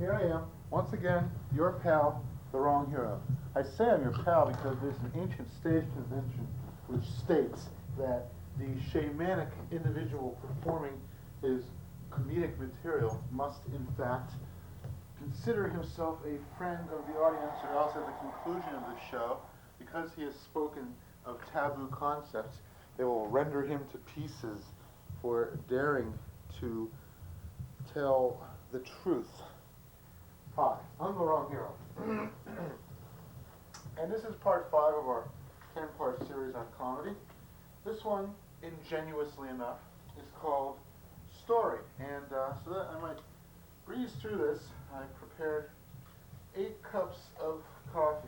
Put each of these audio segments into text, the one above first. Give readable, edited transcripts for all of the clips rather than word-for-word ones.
Here I am, once again, your pal, the wrong hero. I say I'm your pal because there's an ancient stage convention which states that the shamanic individual performing his comedic material must, in fact, consider himself a friend of the audience, or else at the conclusion of the show, because he has spoken of taboo concepts, they will render him to pieces for daring to tell the truth. Hi, I'm the wrong hero. And this is part 5 of our 10-part series on comedy. This one, ingenuously enough, is called Story. And so that I might breeze through this, I prepared 8 cups of coffee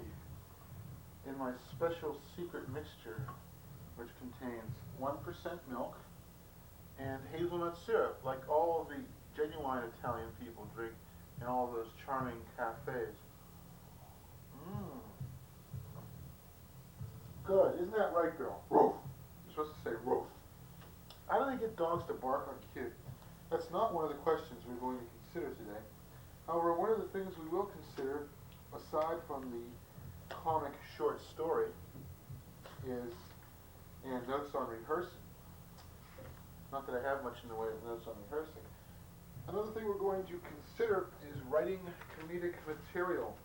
in my special secret mixture, which contains 1% milk and hazelnut syrup, like all of the genuine Italian people drink in all those charming cafes. Mmm. Good. Isn't that right, girl? Roof. You're supposed to say roof. How do they get dogs to bark on kids? That's not one of the questions we're going to consider today. However, one of the things we will consider, aside from the comic short story, is and notes on rehearsing. Not that I have much in the way of notes on rehearsing. Another thing we're going to consider is writing comedic material,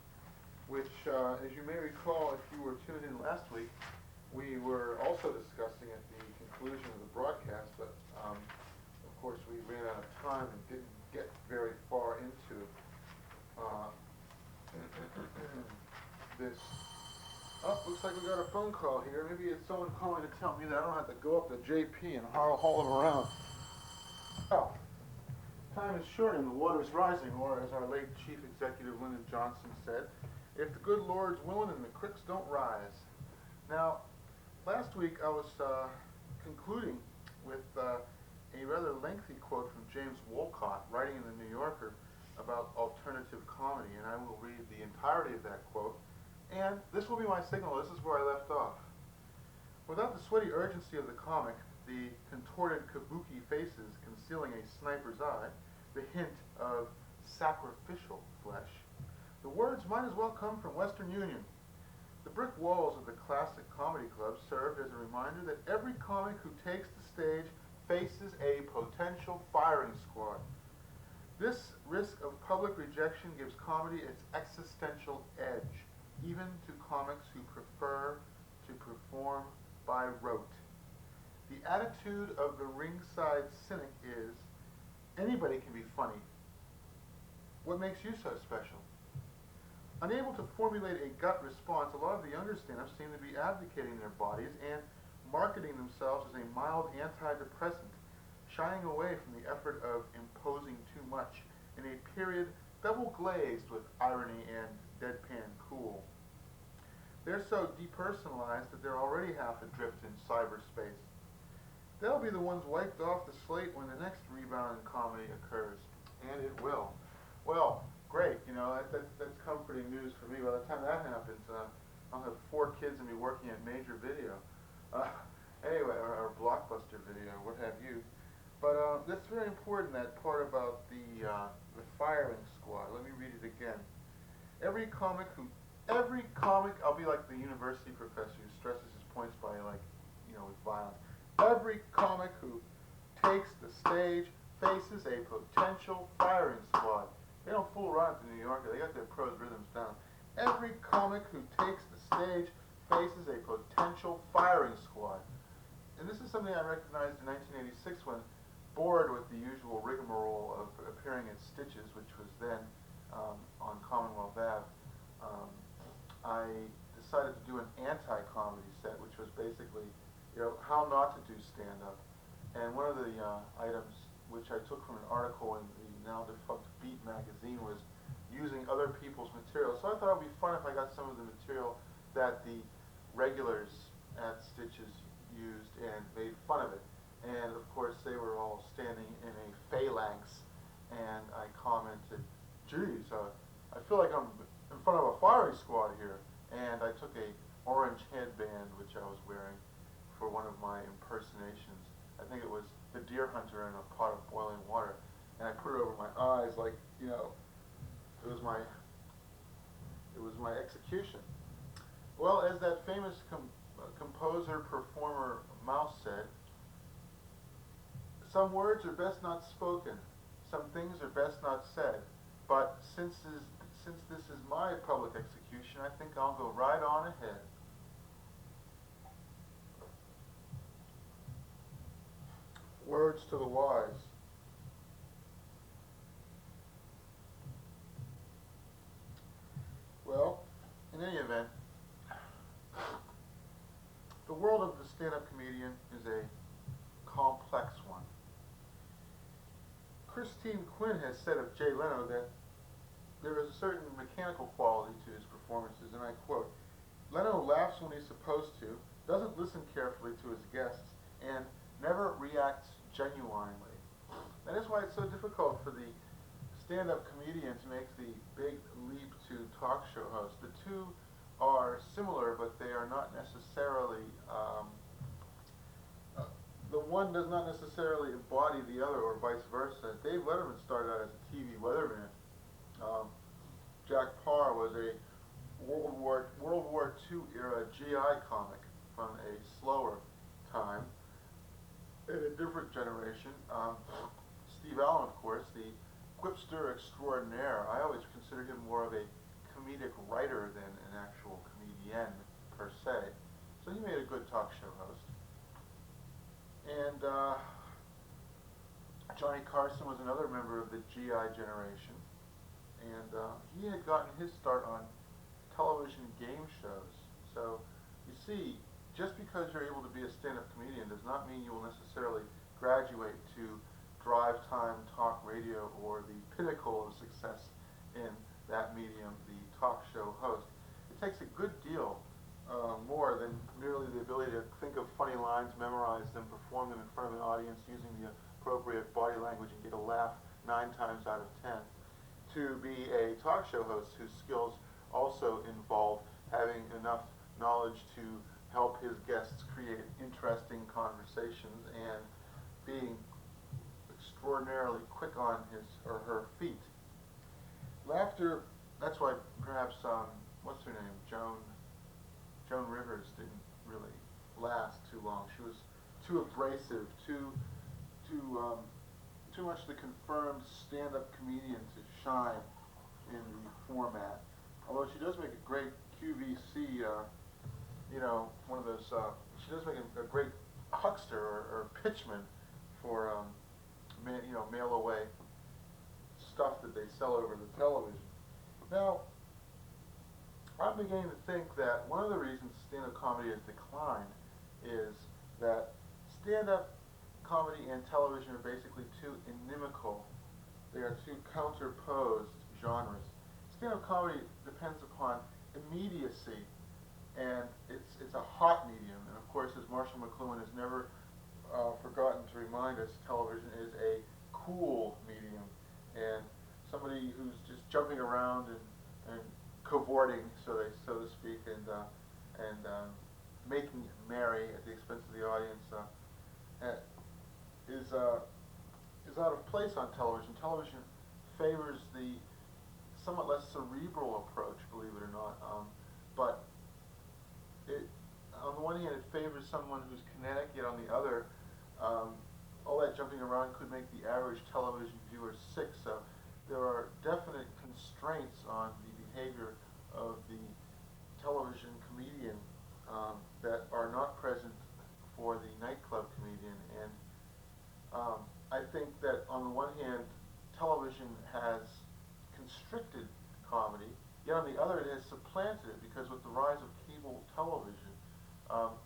which, as you may recall, if you were tuned in last week, we were also discussing at the conclusion of the broadcast, but of course we ran out of time and didn't get very far into this. Oh, looks like we got a phone call here. Maybe it's someone calling to tell me that I don't have to go up to JP and haul them around. Oh. Time is short and the water is rising, or as our late Chief Executive Lyndon Johnson said, if the good Lord's willing and the creeks don't rise. Now, last week I was concluding with a rather lengthy quote from James Wolcott, writing in the New Yorker about alternative comedy, and I will read the entirety of that quote. And this will be my signal. This is where I left off. Without the sweaty urgency of the comic, the contorted kabuki faces concealing a sniper's eye, the hint of sacrificial flesh, the words might as well come from Western Union. The brick walls of the classic comedy club served as a reminder that every comic who takes the stage faces a potential firing squad. This risk of public rejection gives comedy its existential edge, even to comics who prefer to perform by rote. The attitude of the ringside cynic is, anybody can be funny. What makes you so special? Unable to formulate a gut response, a lot of the younger stand-ups seem to be abdicating their bodies and marketing themselves as a mild antidepressant, shying away from the effort of imposing too much in a period double-glazed with irony and deadpan cool. They're so depersonalized that they're already half adrift in cyberspace. They'll be the ones wiped off the slate when the next rebound in comedy occurs. And it will. Well, great, that's comforting news for me. By the time that happens, I'll have 4 kids and be working at Major Video. Anyway, or Blockbuster Video, what have you. But that's very important, that part about the firing squad. Let me read it again. Every comic, I'll be like the university professor who stresses his points by with violence. Every comic who takes the stage faces a potential firing squad. They don't fool around at the New Yorker. They got their prose rhythms down. Every comic who takes the stage faces a potential firing squad. And this is something I recognized in 1986 when, bored with the usual rigmarole of appearing at Stitches, which was then on Commonwealth Ave, I decided to do an anti-comedy set, which was basically, how not to do stand-up. And one of the items, which I took from an article in the now defunct Beat magazine, was using other people's material. So I thought it would be fun if I got some of the material that the regulars at Stitches used and made fun of it. And of course they were all standing in a phalanx, and I commented, geez, I feel like I'm in front of a firing squad here. And I took a orange headband, which I was wearing, for one of my impersonations. I think it was the deer hunter in a pot of boiling water. And I put it over my eyes like, It was my execution. Well, as that famous composer performer Mouse said, some words are best not spoken, some things are best not said. But since this is my public execution, I think I'll go right on ahead. Words to the wise. Well, in any event, the world of the stand-up comedian is a complex one. Christine Quinn has said of Jay Leno that there is a certain mechanical quality to his performances, and I quote, "Leno laughs when he's supposed to, doesn't listen carefully to his guests, and never reacts genuinely." That is why it's so difficult for the stand-up comedian to make the big leap to talk show host. The two are similar, but they are not necessarily, the one does not necessarily embody the other, or vice versa. Dave Letterman started out as a TV weatherman. Jack Parr was a World War II era GI comic from a slower time in a different generation. Steve Allen, of course, the quipster extraordinaire. I always considered him more of a comedic writer than an actual comedian per se. So he made a good talk show host. And Johnny Carson was another member of the GI generation. And he had gotten his start on television game shows. So you see, just because you're able to be a stand-up comedian does not mean you will necessarily graduate to drive time talk radio or the pinnacle of success in that medium, the talk show host. It takes a good deal more than merely the ability to think of funny lines, memorize them, perform them in front of an audience using the appropriate body language and get a laugh 9 times out of 10, to be a talk show host whose skills also involve having enough knowledge to help his guests create interesting conversations and being extraordinarily quick on his or her feet. Laughter, that's why perhaps, what's her name, Joan Rivers didn't really last too long. She was too abrasive, too much the confirmed stand-up comedian to shine in the format. Although she does make a great QVC, one of those, she does make a great huckster or pitchman for, mail away stuff that they sell over the television. Now, I'm beginning to think that one of the reasons stand-up comedy has declined is that stand-up comedy and television are basically two inimical, they are two counterposed genres. Stand-up comedy depends upon immediacy, and it's a hot medium, and of course, as Marshall McLuhan has never forgotten to remind us, television is a cool medium, and somebody who's just jumping around and cavorting, so to speak, and making merry at the expense of the audience is out of place on television. Television favors the somewhat less cerebral approach, believe it or not, but on the one hand, it favors someone who's kinetic, yet on the other, all that jumping around could make the average television viewer sick. So there are definite constraints on the behavior of the television comedian that are not present for the nightclub comedian. And I think that on the one hand, television has constricted comedy, yet on the other it has supplanted it, because with the rise of cable television,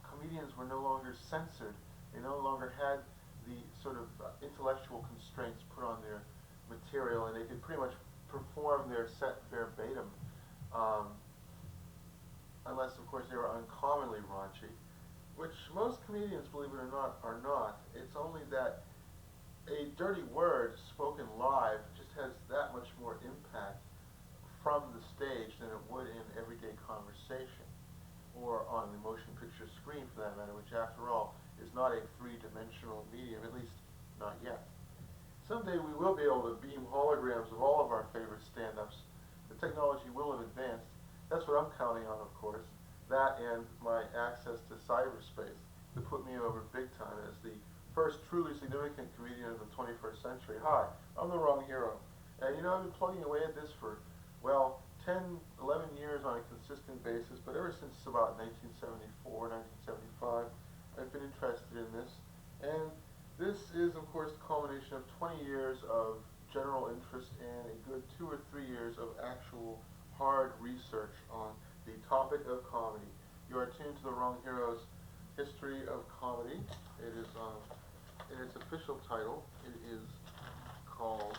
comedians were no longer censored. They no longer had the sort of intellectual constraints put on their material, and they could pretty much perform their set verbatim, unless of course they were uncommonly raunchy, which most comedians, believe it or not, are not. It's only that a dirty word spoken live just has that much more impact from the stage than it would in everyday conversation, or on the motion picture screen for that matter, which after all is not a three-dimensional medium, at least not yet. Someday we will be able to beam holograms of all of our favorite stand-ups technology will have advanced. That's what I'm counting on, of course. That and my access to cyberspace to put me over big time as the first truly significant comedian of the 21st century. Hi, I'm the wrong hero. And you know, I've been plugging away at this for, well, 10, 11 years on a consistent basis, but ever since about 1974, 1975, I've been interested in this. And this is, of course, the culmination of 20 years of general interest and a good 2 or 3 years of actual hard research on the topic of comedy. You are tuned to the Wrong Hero's History of Comedy. It is, in its official title, it is called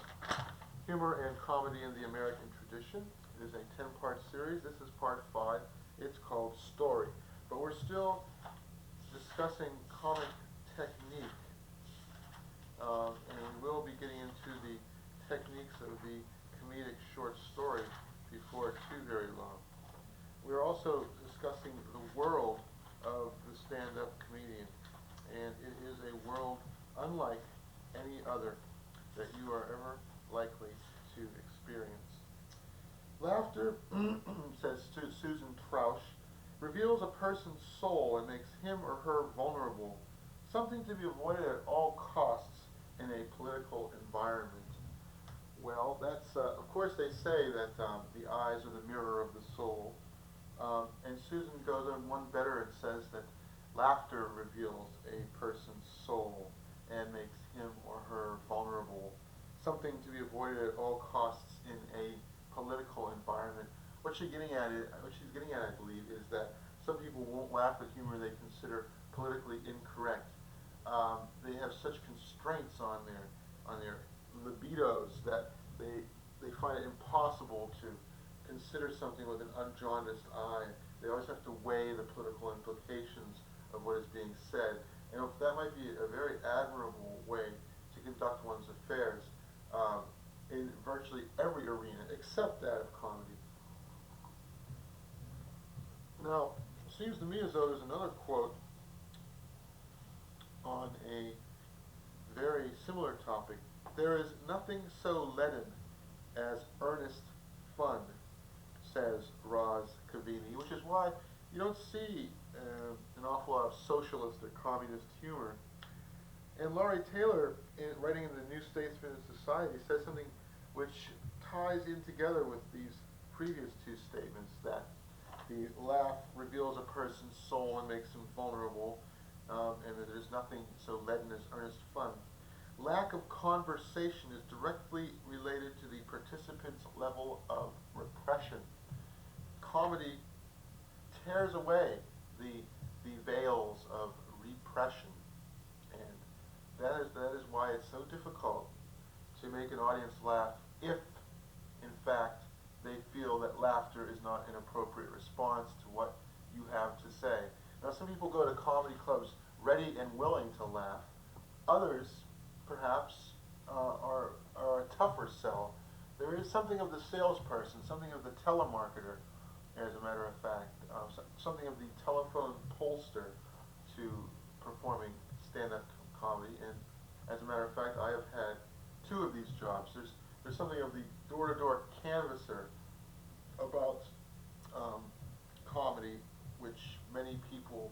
Humor and Comedy in the American Tradition. It is a 10-part series. This is part 5. It's called Story. But we're still discussing comic technique, and we will be getting into the techniques of the comedic short story before too very long. We are also discussing the world of the stand-up comedian, and it is a world unlike any other that you are ever likely to experience. Laughter, says Susan Trausch, reveals a person's soul and makes him or her vulnerable, something to be avoided at all costs in a political environment. Well, that's, of course they say that the eyes are the mirror of the soul, and Susan goes on one better and says that laughter reveals a person's soul and makes him or her vulnerable, something to be avoided at all costs in a political environment. What she's getting at, I believe, is that some people won't laugh at humor they consider politically incorrect. They have such constraints on their libidos that they find it impossible to consider something with an unjaundiced eye. They always have to weigh the political implications of what is being said. And that might be a very admirable way to conduct one's affairs in virtually every arena except that of comedy. Now, it seems to me as though there's another quote on a very similar topic. There is nothing so leaden as earnest fun, says Roz Cavini, which is why you don't see an awful lot of socialist or communist humor. And Laurie Taylor, writing in the New Statesman and Society, says something which ties in together with these previous two statements, that the laugh reveals a person's soul and makes him vulnerable, and that there's nothing so leaden as earnest fun. Lack of conversation is directly related to the participant's level of repression. Comedy tears away the veils of repression, and that is why it's so difficult to make an audience laugh if, in fact, they feel that laughter is not an appropriate response to what you have to say. Now, some people go to comedy clubs ready and willing to laugh. Others, perhaps, are a tougher sell. There is something of the salesperson, something of the telemarketer, as a matter of fact, something of the telephone pollster to performing stand-up comedy. And as a matter of fact, I have had 2 of these jobs. There's something of the door-to-door canvasser about comedy, which many people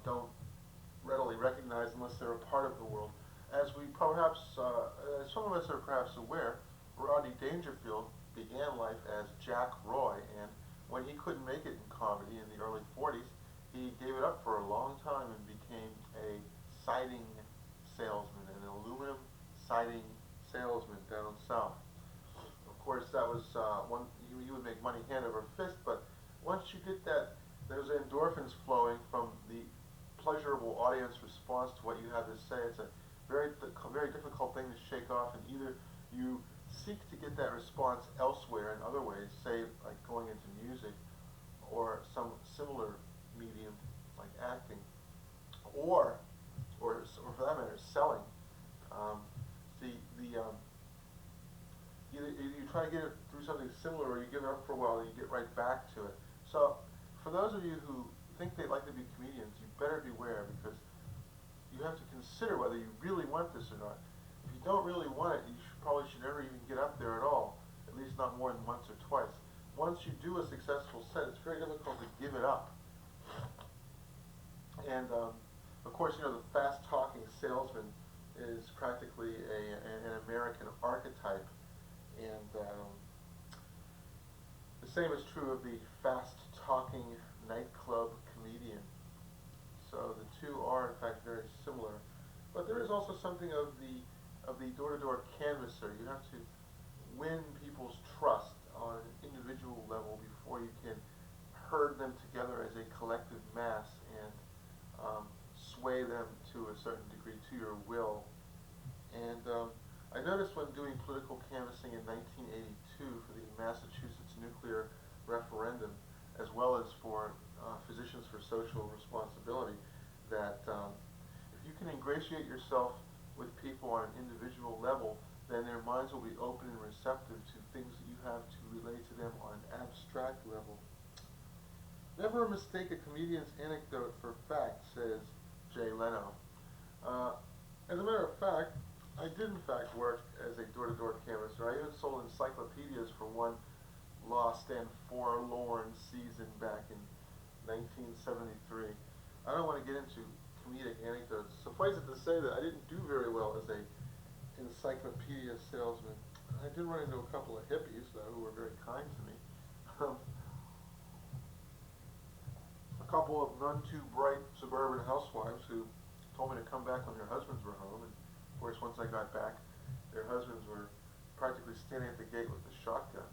don't readily recognize unless they're a part of the world. As we perhaps, as some of us are perhaps aware, Rodney Dangerfield began life as Jack Roy, and when he couldn't make it in comedy in the early 40s, he gave it up for a long time and became a siding salesman, an aluminum siding salesman down south. Of course, that was you would make money hand over fist, but once you get that, there's endorphins flowing from the pleasurable audience response to what you have to say. It's a very difficult thing to shake off, and either you seek to get that response elsewhere in other ways, say like going into music or some similar medium like acting, or for that matter, selling. Either you try to get it through something similar, or you give it up for a while and you get right back to it. So, for those of you who think they'd like to be comedians, you better beware, because you have to consider whether you really want this or not. If you don't really want it, you probably should never even get up there at all. at least not more than once or twice. Once you do a successful set, it's very difficult to give it up. And of course, you know, the fast-talking salesman is practically an American archetype, and the same is true of the fast-talking nightclub comedian. So the two are in fact very similar. But there is also something of the door-to-door canvasser. You have to win people's trust on an individual level before you can herd them together as a collective mass and sway them to a certain degree to your will. And I noticed when doing political canvassing in 1982 for the Massachusetts nuclear referendum, as well as for Physicians for Social Responsibility, that if you can ingratiate yourself with people on an individual level, then their minds will be open and receptive to things that you have to relate to them on an abstract level. Never mistake a comedian's anecdote for fact, says Jay Leno. As a matter of fact, I did in fact work as a door-to-door canvasser. I even sold encyclopedias for one lost and forlorn season back in 1973. I don't want to get into comedic anecdotes. Suffice it to say that I didn't do very well as a encyclopedia salesman. I did run into a couple of hippies, though, who were very kind to me. A couple of none too bright suburban housewives who told me to come back when their husbands were home, and of course once I got back, their husbands were practically standing at the gate with a shotgun.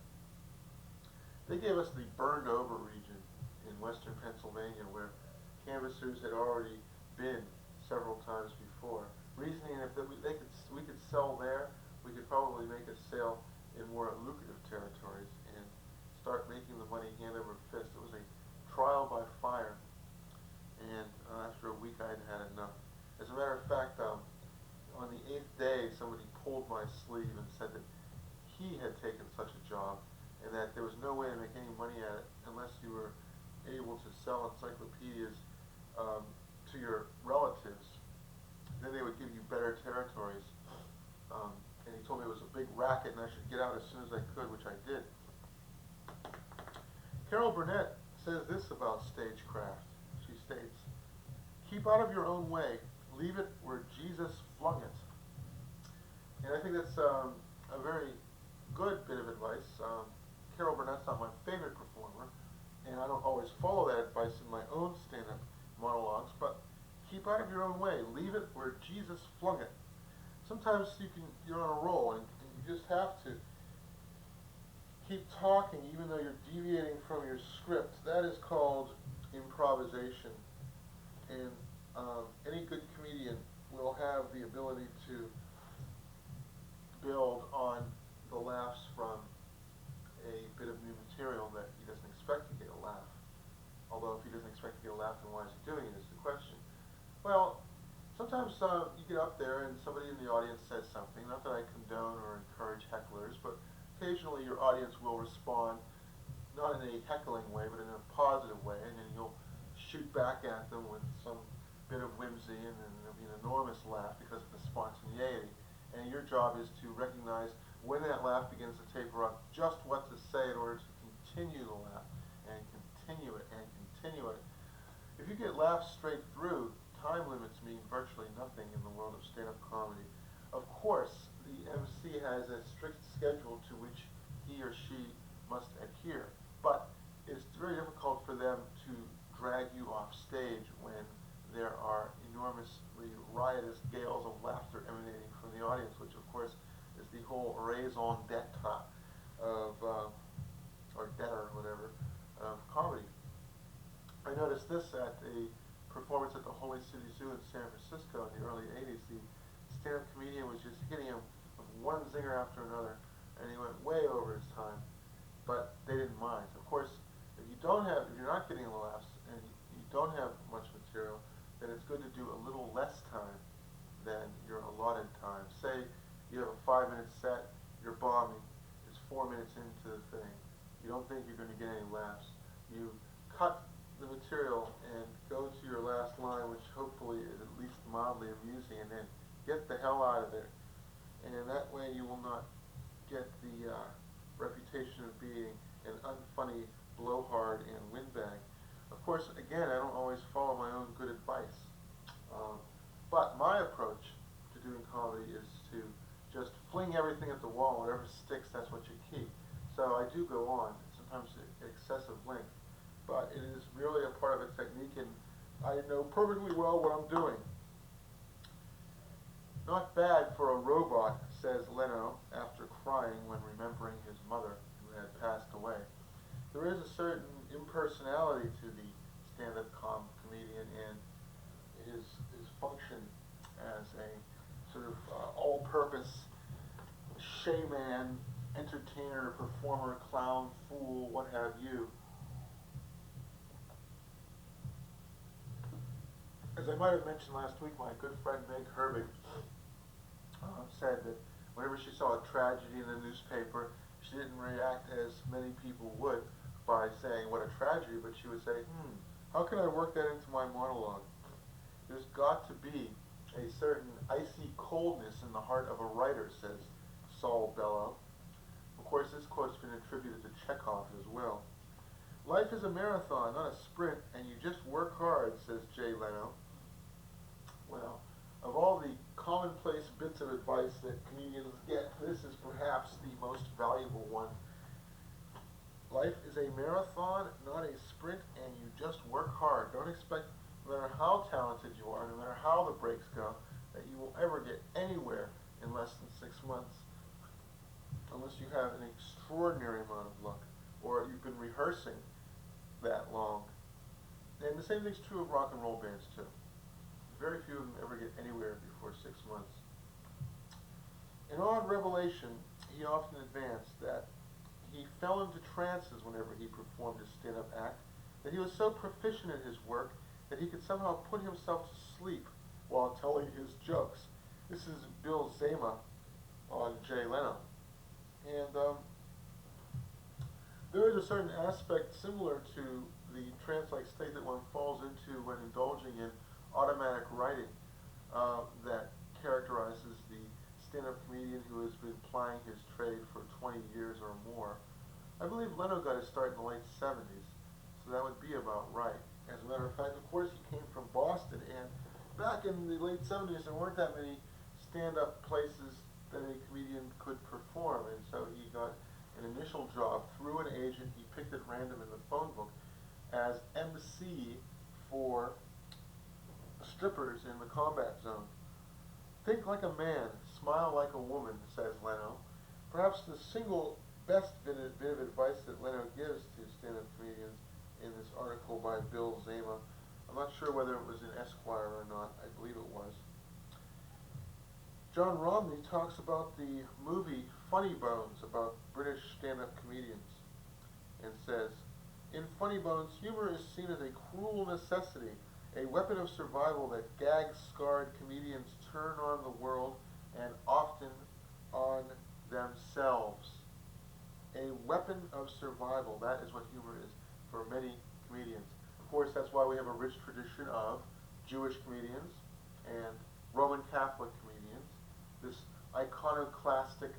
They gave us the burned over region in western Pennsylvania, where canvassers had already been several times before, reasoning if we could sell there, we could probably make a sale in more lucrative territories and start making the money hand over fist. It was a trial by fire, and after a week I had had enough. As a matter of fact, on the 8th day, somebody pulled my sleeve and said that he had taken such a job and that there was no way to make any money at it unless you were able to sell encyclopedias to your relatives. Then they would give you better territories. And he told me it was a big racket and I should get out as soon as I could, which I did. Carol Burnett says this about stagecraft. She states, "Keep out of your own way. Leave it where Jesus flung it." And I think that's a very good bit of advice. Carol Burnett's not my favorite performer, and I don't always follow that advice in my own stand-up monologues, but keep out of your own way. Leave it where Jesus flung it. Sometimes you're on a roll, and you just have to keep talking even though you're deviating from your script. That is called improvisation. And any good comedian will have the ability to build on the laughs from a bit of new material that he doesn't expect to get a laugh. Although if he doesn't expect to get a laugh, then why is he doing it is the question. Well, sometimes you get up there and somebody in the audience says something. Not that I condone or encourage hecklers, but occasionally your audience will respond, not in a heckling way, but in a positive way, and then you'll shoot back at them with some bit of whimsy, and then there'll be an enormous laugh because of the spontaneity. And your job is to recognize when that laugh begins to taper off, just what to say in order to continue the laugh, and continue it, and continue it. If you get laughs straight through, time limits mean virtually nothing in the world of stand-up comedy. Of course, the MC has a strict schedule to which he or she must adhere, but it's very difficult for them to drag you off stage when there are enormously riotous gales of laughter emanating from the audience, which of course is the whole raison d'etre of, or d'etre, whatever, of comedy. I noticed this at a performance at the Holy City Zoo in San Francisco in the early 80s. The stand-up comedian was just hitting him with one zinger after another, and he went way over his time, but they didn't mind. Of course, if you're not getting the laughs and you don't have much material, then it's good to do a little less time than your allotted time. Say you have a 5-minute set, you're bombing, it's 4 minutes into the thing, you don't think you're going to get any laughs. You cut the material and go to your last line, which hopefully is at least mildly amusing, and then get the hell out of there. And that way you will not get the reputation of being an unfunny blowhard and windbag. Of course, again, I don't always follow my own good advice. Um, but my approach to doing comedy is to just fling everything at the wall. Whatever sticks, that's what you keep. So I do go on, sometimes at excessive length. But it is really a part of a technique, and I know perfectly well what I'm doing. Not bad for a robot, says Leno after crying when remembering his mother, who had passed away. There is a certain impersonality to the stand-up comedian and his function as a sort of all-purpose showman, entertainer, performer, clown, fool, what have you. As I might have mentioned last week, my good friend Meg Herbig said that whenever she saw a tragedy in the newspaper, she didn't react as many people would by saying what a tragedy, but she would say, how can I work that into my monologue? There's got to be a certain icy coldness in the heart of a writer, says Saul Bellow. Of course, this quote's been attributed to Chekhov as well. Life is a marathon, not a sprint, and you just work hard, says Jay Leno. Well, of all the commonplace bits of advice that comedians get, this is perhaps the most valuable one. Life is a marathon, not a sprint, and you just work hard. Don't expect, no matter how talented you are, no matter how the breaks go, that you will ever get anywhere in less than 6 months, unless you have an extraordinary amount of luck, or you've been rehearsing that long. And the same thing's true of rock and roll bands too. Very few of them ever get anywhere before 6 months. In odd revelation, he often advanced that he fell into trances whenever he performed his stand-up act, that he was so proficient in his work that he could somehow put himself to sleep while telling his jokes. This is Bill Zama on Jay Leno. And there is a certain aspect similar to the trance-like state that one falls into when indulging in automatic writing that characterizes the stand-up comedian who has been plying his trade for 20 years or more. I believe Leno got his start in the late 70s, so that would be about right. As a matter of fact, of course, he came from Boston, and back in the late 70s, there weren't that many stand-up places that a comedian could perform, and so he got an initial job through an agent he picked at random in the phone book as MC for strippers in the combat zone. Think like a man, smile like a woman, says Leno. Perhaps the single best bit of advice that Leno gives to stand-up comedians in this article by Bill Zama. I'm not sure whether it was in Esquire or not. I believe it was. John Romney talks about the movie Funny Bones about British stand-up comedians and says, in Funny Bones, humor is seen as a cruel necessity, a weapon of survival that gag-scarred comedians turn on the world and often on themselves. A weapon of survival, that is what humor is for many comedians. Of course, that's why we have a rich tradition of Jewish comedians and Roman Catholic comedians, this iconoclastic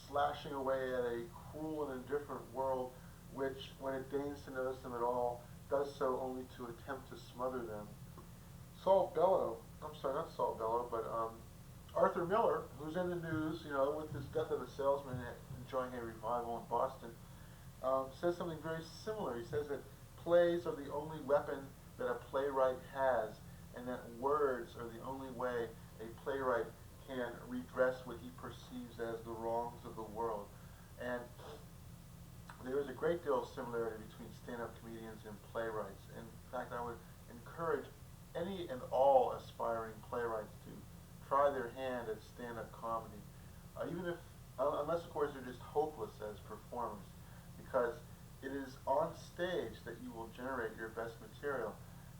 slashing away at a cruel and indifferent world which, when it deigns to notice them at all, does so only to attempt to smother them. Arthur Miller, who's in the news, with his Death of a Salesman enjoying a revival in Boston, says something very similar. He says that plays are the only weapon that a playwright has, and that words are the only way a playwright can redress what he perceives as the wrongs of the world. And there is a great deal of similarity between stand-up comedians and playwrights. In fact, I would encourage any and all aspiring playwrights to try their hand at stand-up comedy, even if, unless of course they're just hopeless as performers, because it is on stage that you will generate your best material.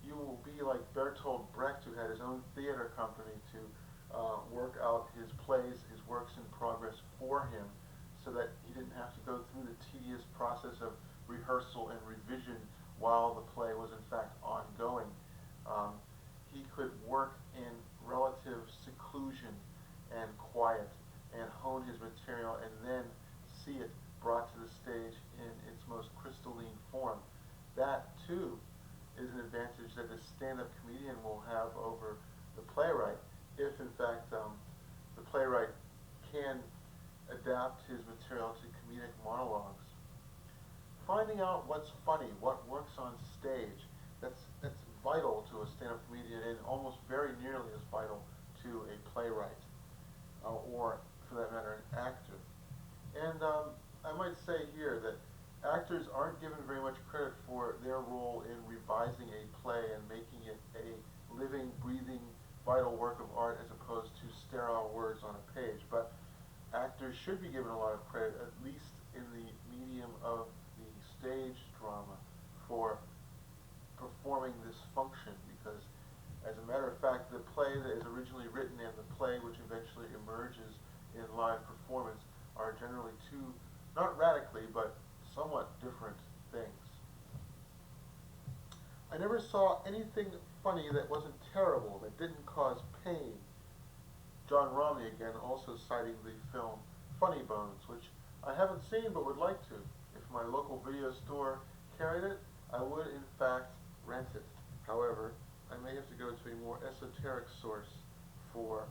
You will be like Bertolt Brecht, who had his own theater company to work out his plays, his works in progress for him, so that he didn't have to go through the tedious process of rehearsal and revision while the play was in fact ongoing. He could work in relative seclusion and quiet and hone his material and then see it brought to the stage in its most crystalline form. That, too, is an advantage that a stand-up comedian will have over the playwright, if in fact the playwright can adapt his material to comedic monologues. Finding out what's funny, what works on stage, that's vital to a stand-up comedian and almost very nearly as vital to a playwright, or for that matter, an actor. And I might say here that actors aren't given very much credit for their role in revising a play and making it a living, breathing, vital work of art as opposed to sterile words on a page. But actors should be given a lot of credit, at least in the medium of the stage drama, for performing this function, because as a matter of fact, the play that is originally written and the play which eventually emerges in live performance are generally two, not radically, but somewhat different things. I never saw anything funny that wasn't terrible, that didn't cause pain. John Romney again, also citing the film Funny Bones, which I haven't seen but would like to. If my local video store carried it, I would in fact rent it. However, I may have to go to a more esoteric source for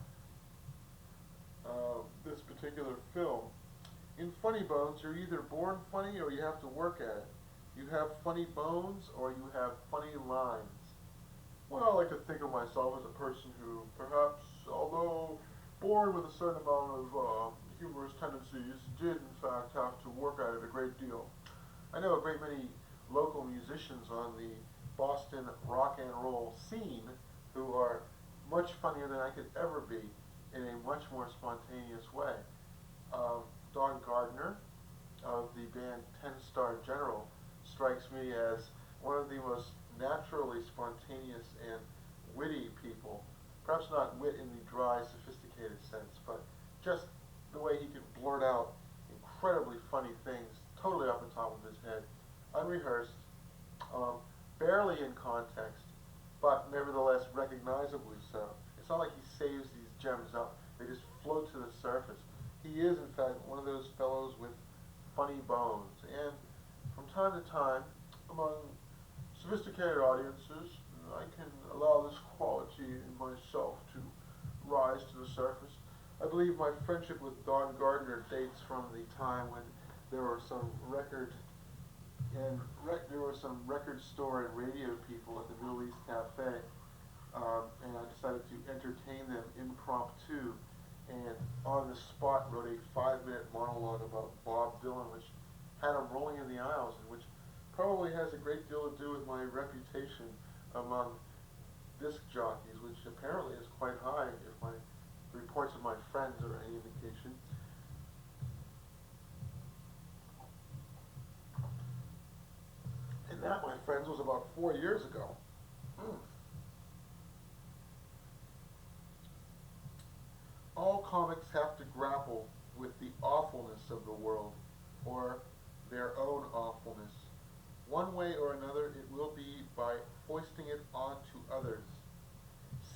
this particular film. In Funny Bones, you're either born funny or you have to work at it. You have funny bones or you have funny lines. Well, I like to think of myself as a person who, perhaps, although born with a certain amount of humorous tendencies, did in fact have to work at it a great deal. I know a great many local musicians on the Boston rock and roll scene who are much funnier than I could ever be in a much more spontaneous way. Don Gardner of the band 10 Star General strikes me as one of the most naturally spontaneous and witty people. Perhaps not wit in the dry, sophisticated sense, but just the way he can blurt out incredibly funny things totally off the top of his head, unrehearsed, barely in context, but nevertheless recognizably so. It's not like he saves these gems up, they just float to the surface. He is, in fact, one of those fellows with funny bones, and from time to time, among sophisticated audiences, I can allow this quality in myself to rise to the surface. I believe my friendship with Don Gardner dates from the time when there were some record store and radio people at the Middle East Cafe, and I decided to entertain them impromptu, and on the spot wrote a 5-minute monologue about Bob Dylan, which had him rolling in the aisles, and which probably has a great deal to do with my reputation among disc jockeys, which apparently is quite high if my reports of my friends are any indication. And that, my friends, was about 4 years ago. All comics have to grapple with the awfulness of the world, or their own awfulness. One way or another, it will be by foisting it onto others.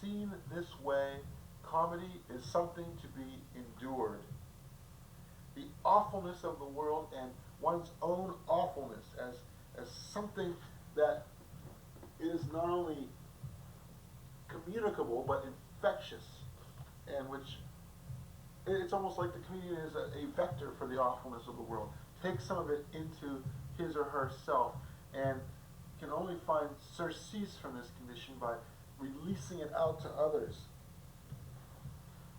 Seen this way, comedy is something to be endured. The awfulness of the world and one's own awfulness as something that is not only communicable but infectious, and which it's almost like the comedian is a vector for the awfulness of the world. Takes some of it into his or herself and can only find surcease from this condition by releasing it out to others.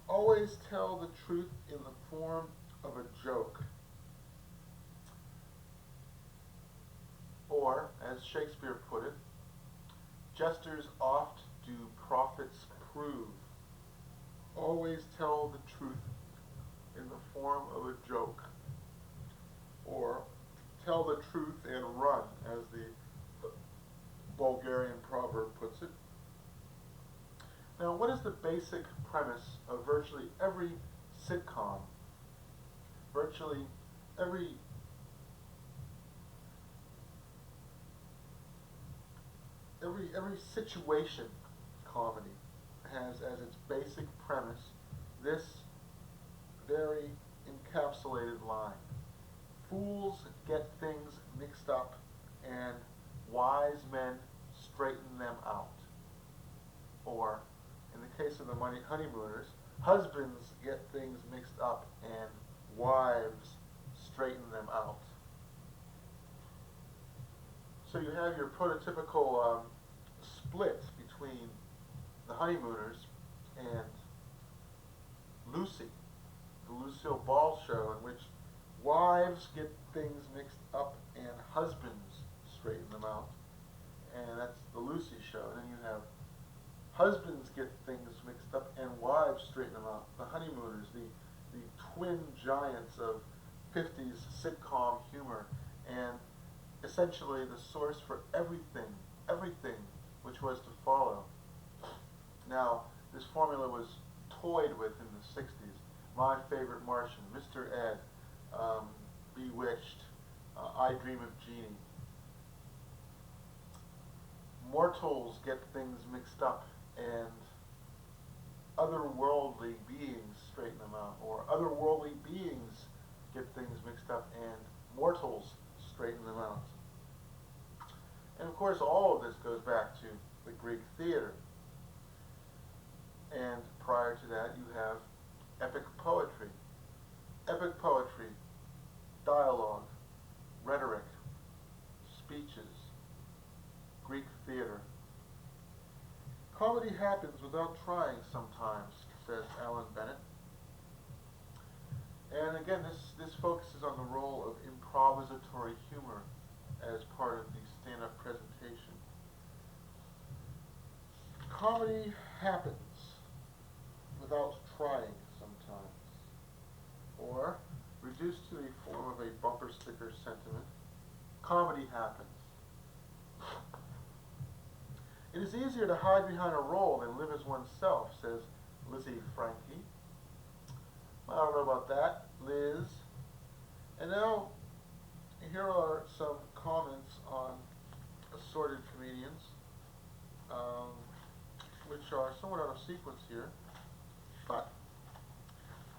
Always tell the truth in the form of a joke. Or, as Shakespeare put it, jesters oft do prophets prove. Always tell the truth in the form of a joke. Or, tell the truth and run, as the Bulgarian proverb puts it. Now, what is the basic premise of virtually every sitcom? Virtually every situation comedy has as its basic premise this very encapsulated line. fools get things mixed up and wise men straighten them out. Or, in the case of the honeymooners, husbands get things mixed up and wives straighten them out. So you have your prototypical split between the honeymooners and Lucy, the Lucille Ball show, in which wives get things mixed up and husbands straighten them out. And that's the Lucy show. And then you have husbands get things mixed up and wives straighten them out. The honeymooners, the twin giants of 50s sitcom humor, and essentially the source for everything which was to follow. Now, this formula was toyed with in the 60s. My Favorite Martian, Mr. Ed, Bewitched, I Dream of Jeannie. Mortals get things mixed up and otherworldly beings straighten them out, or otherworldly beings get things mixed up and mortals straighten them out. And of course all of this goes back to the Greek theater. And prior to that you have epic poetry. Epic poetry, dialogue, rhetoric, speeches, Greek theater. Comedy happens without trying sometimes, says Alan Bennett. And again, this focuses on the role of improvisatory humor as part of the stand-up presentation. Comedy happens without trying sometimes. Or, reduced to the form of a bumper sticker sentiment, comedy happens. It is easier to hide behind a role than live as oneself, says Lizzie Frankie. I don't know about that, Liz. And now, here are some comments on assorted comedians, which are somewhat out of sequence here, but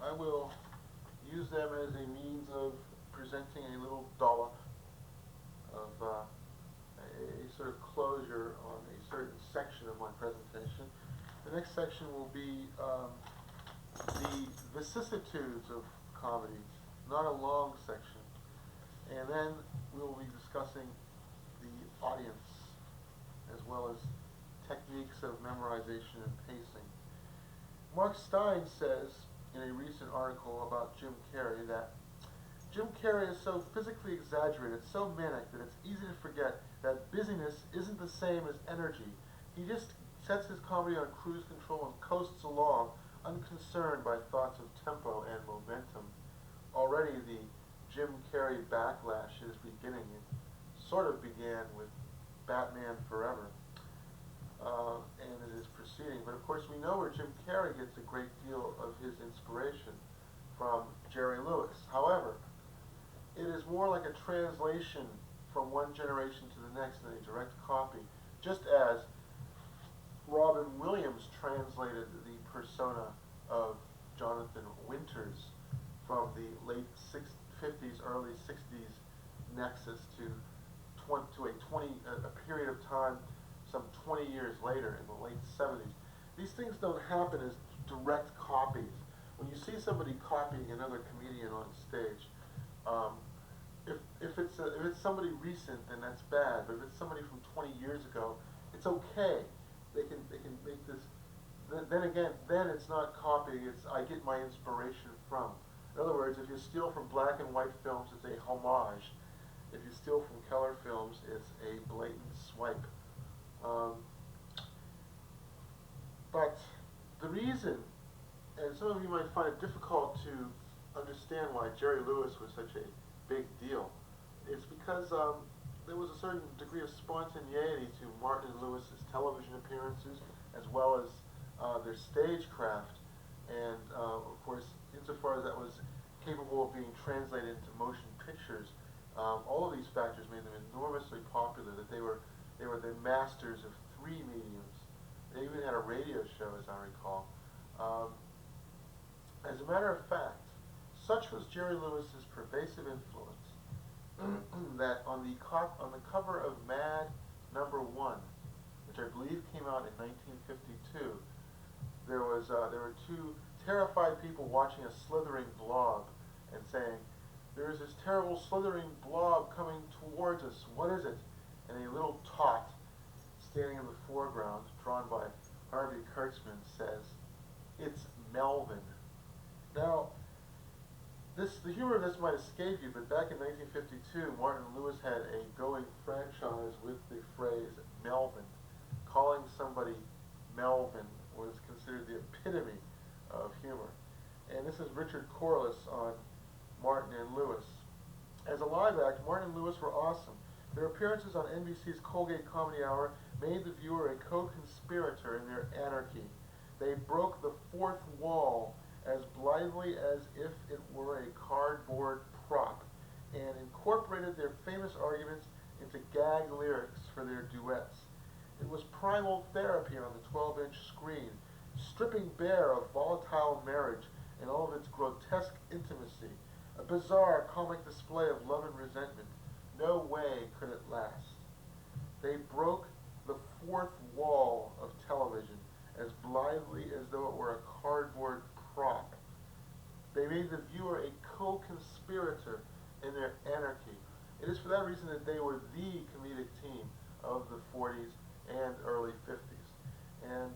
I will use them as a means of presenting a little dollop of a sort of closure on a certain section of my presentation. The next section will be the vicissitudes of comedy, not a long section. And then we will be discussing the audience as well as techniques of memorization and pacing. Mark Stein says in a recent article about Jim Carrey that Jim Carrey is so physically exaggerated, so manic, that it's easy to forget that busyness isn't the same as energy. He just sets his comedy on cruise control and coasts along, unconcerned by thoughts of tempo and momentum. Already the Jim Carrey backlash is beginning. It sort of began with Batman Forever, and it is proceeding. But of course we know where Jim Carrey gets a great deal of his inspiration from Jerry Lewis. However, it is more like a translation from one generation to the next than a direct copy, just as Robin Williams translated the persona of Jonathan Winters from the late 50s, early 60s nexus to a period of time some 20 years later in the late 70s. These things don't happen as direct copies. When you see somebody copying another comedian on stage, if it's somebody recent, then that's bad. But if it's somebody from 20 years ago, it's okay. They can make this. Then it's not copying. It's I get my inspiration from. In other words, if you steal from black and white films, it's a homage. If you steal from color films, it's a blatant swipe. But the reason, and some of you might find it difficult to understand why Jerry Lewis was such a big deal, is because there was a certain degree of spontaneity to Martin and Lewis's television appearances, as well as their stagecraft, and of course, insofar as that was capable of being translated into motion pictures, all of these factors made them enormously popular. That they were the masters of three mediums. They even had a radio show, as I recall. As a matter of fact, such was Jerry Lewis's pervasive influence that on the cover of Mad #1, which I believe came out in 1952, there were two terrified people watching a slithering blob and saying, "There is this terrible slithering blob coming towards us. What is it?" And a little tot standing in the foreground, drawn by Harvey Kurtzman, says, "It's Melvin." Now, the humor of this might escape you, but back in 1952, Martin Lewis had a going franchise with the phrase Melvin. Calling somebody Melvin was considered the epitome of humor. And this is Richard Corliss on Martin and Lewis. As a live act, Martin and Lewis were awesome. Their appearances on NBC's Colgate Comedy Hour made the viewer a co-conspirator in their anarchy. They broke the fourth wall as blithely as if it were a cardboard prop, and incorporated their famous arguments into gag lyrics for their duets. It was primal therapy on the 12-inch screen, stripping bare of volatile marriage and all of its grotesque intimacy, a bizarre comic display of love and resentment. No way could it last. They broke the fourth wall of television as blithely as though it were a cardboard prop. They made the viewer a co-conspirator in their anarchy. It is for that reason that they were the comedic team of the 40s and early 50s. And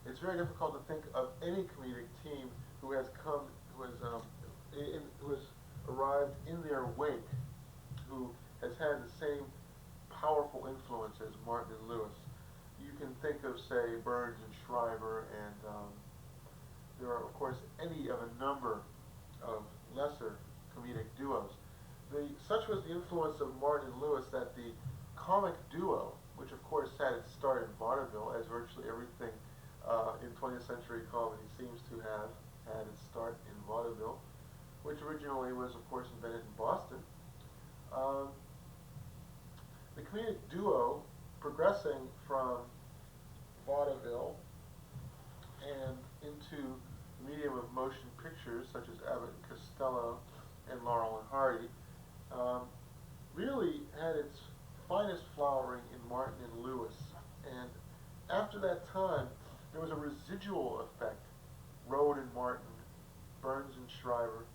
it's very difficult to think of any comedic team who has arrived in their wake, who has had the same powerful influence as Martin and Lewis. You can think of, say, Burns and Shriver, and there are, of course, any of a number of lesser comedic duos. Such was the influence of Martin and Lewis that the comic duo, which of course had its start in vaudeville, as virtually everything in 20th century comedy seems to have had its start in vaudeville, which originally was, of course, invented in Boston. The comedic duo, progressing from vaudeville and into the medium of motion pictures, such as Abbott and Costello and Laurel and Hardy, really had its finest flowering in Martin and Lewis. And after that time, there was a residual effect. Road and Martin, Burns and Shriver,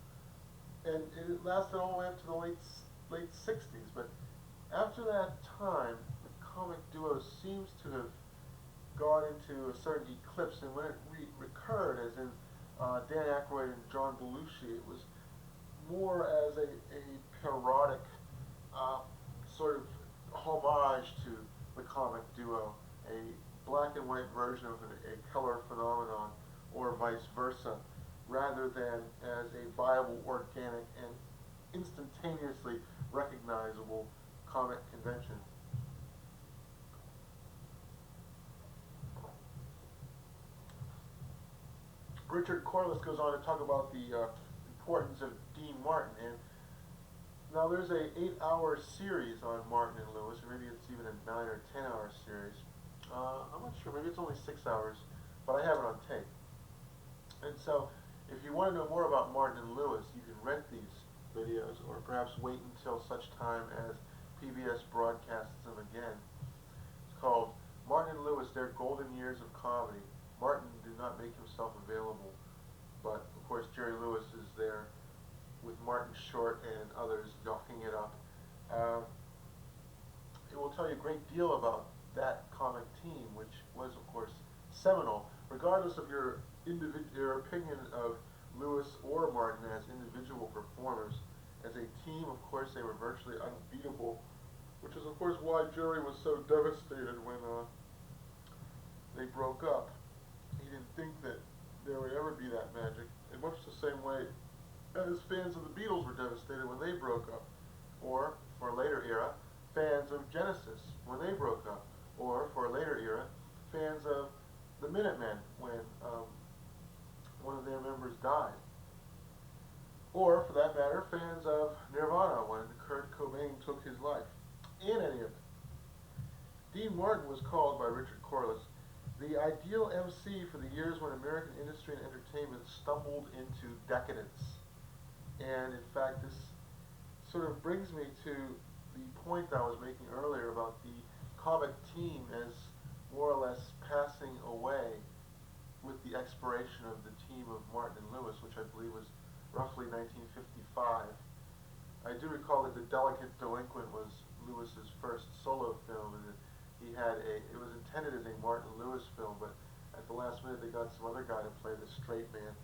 and it lasted all the way up to the late 60s. But after that time, the comic duo seems to have gone into a certain eclipse, and when it recurred, as in Dan Aykroyd and John Belushi, it was more as a parodic sort of homage to the comic duo, a black and white version of a color phenomenon, or vice versa, rather than as a viable, organic, and instantaneously recognizable comic convention. Richard Corliss goes on to talk about the importance of Dean Martin, and now there's a 8-hour series on Martin and Lewis, or maybe it's even a 9 or 10-hour series. I'm not sure, maybe it's only 6 hours, but I have it on tape. And so, if you want to know more about Martin and Lewis, you can rent these videos, or perhaps wait until such time as PBS broadcasts them again. It's called Martin and Lewis, Their Golden Years of Comedy. Martin did not make himself available, but of course Jerry Lewis is there with Martin Short and others yucking it up. It will tell you a great deal about that comic team, which was, of course, seminal, regardless of your opinion of Lewis or Martin as individual performers. As a team, of course, they were virtually unbeatable, which is, of course, why Jerry was so devastated when they broke up. He didn't think that there would ever be that magic, in much the same way as fans of the Beatles were devastated when they broke up, or, for a later era, fans of Genesis when they broke up, or, for a later era, fans of the Minutemen when one of their members died, or, for that matter, fans of Nirvana when Kurt Cobain took his life. In any event, Dean Martin was called by Richard Corliss the ideal MC for the years when American industry and entertainment stumbled into decadence. And in fact, this sort of brings me to the point I was making earlier about the comic team as more or less passing away with the expiration of the team of Martin and Lewis, which I believe was roughly 1955. I do recall that The Delicate Delinquent was Lewis's first solo film, and it was intended as a Martin Lewis film, but at the last minute they got some other guy to play the straight man.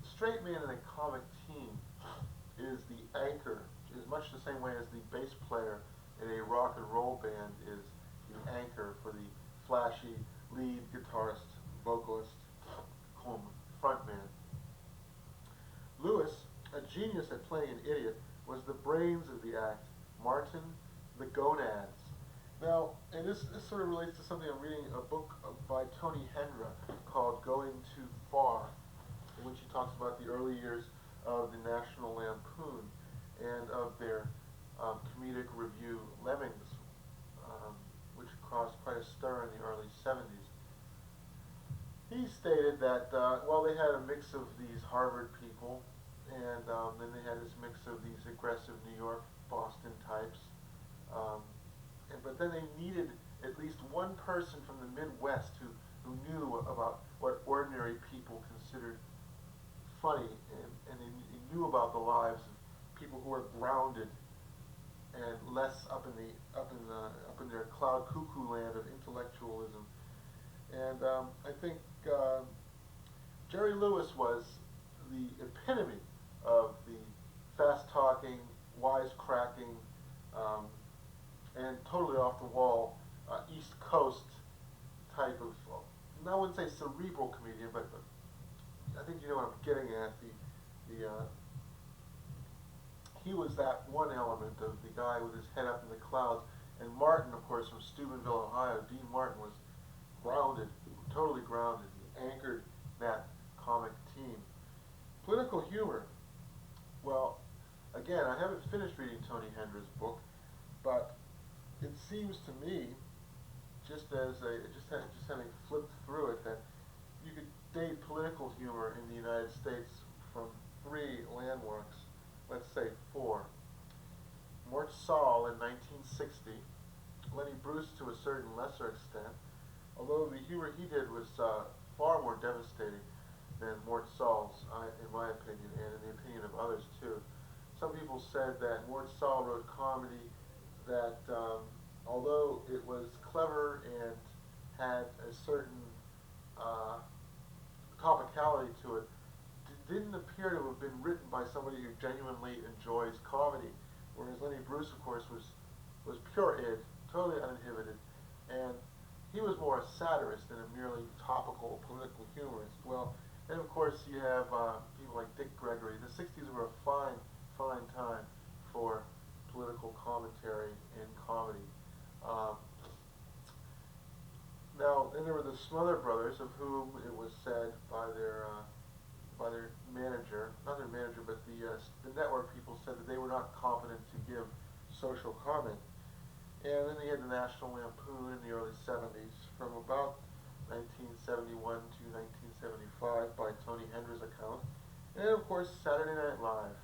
The straight man in a comic team is the anchor, is much the same way as the bass player in a rock and roll band is the anchor for the flashy lead guitarist, vocalist, frontman. Lewis, a genius at playing an idiot, was the brains of the act. Martin, the gonads. Now, and this sort of relates to something I'm reading, a book by Tony Hendra called Going Too Far, in which he talks about the early years of the National Lampoon and of their comedic review Lemmings, which caused quite a stir in the early 70s. He stated that, they had a mix of these Harvard people, and then they had this mix of these aggressive New York, Boston types, but then they needed at least one person from the Midwest who knew about what ordinary people considered funny, and they knew about the lives of people who were grounded and less up in their cloud cuckoo land of intellectualism. And I think Jerry Lewis was the epitome of the fast-talking, wisecracking, and totally off-the-wall East Coast type of, I wouldn't say cerebral comedian, but I think you know what I'm getting at. He was that one element of the guy with his head up in the clouds. And Martin, of course, from Steubenville, Ohio, Dean Martin was grounded, totally grounded. He anchored that comic team. Political humor. Well, again, I haven't finished reading Tony Hendra's book, but it seems to me, just having flipped through it, that you could date political humor in the United States from 3 landmarks, let's say 4. Mort Sahl in 1960, Lenny Bruce to a certain lesser extent, although the humor he did was far more devastating than Mort Sahl's, in my opinion, and in the opinion of others too. Some people said that Mort Sahl wrote comedy that, although it was clever and had a certain topicality to it, didn't appear to have been written by somebody who genuinely enjoys comedy, whereas Lenny Bruce, of course, was pure id, totally uninhibited, and he was more a satirist than a merely topical political humorist. Well, and of course you have people like Dick Gregory. The 60s were a fine, fine time for political commentary and comedy. Now, then there were the Smother Brothers, of whom it was said by their manager, not their manager, but the network people said that they were not competent to give social comment. And then they had the National Lampoon in the early 70s, from about 1971 to 1975 by Tony Hendra's account. And then, of course, Saturday Night Live.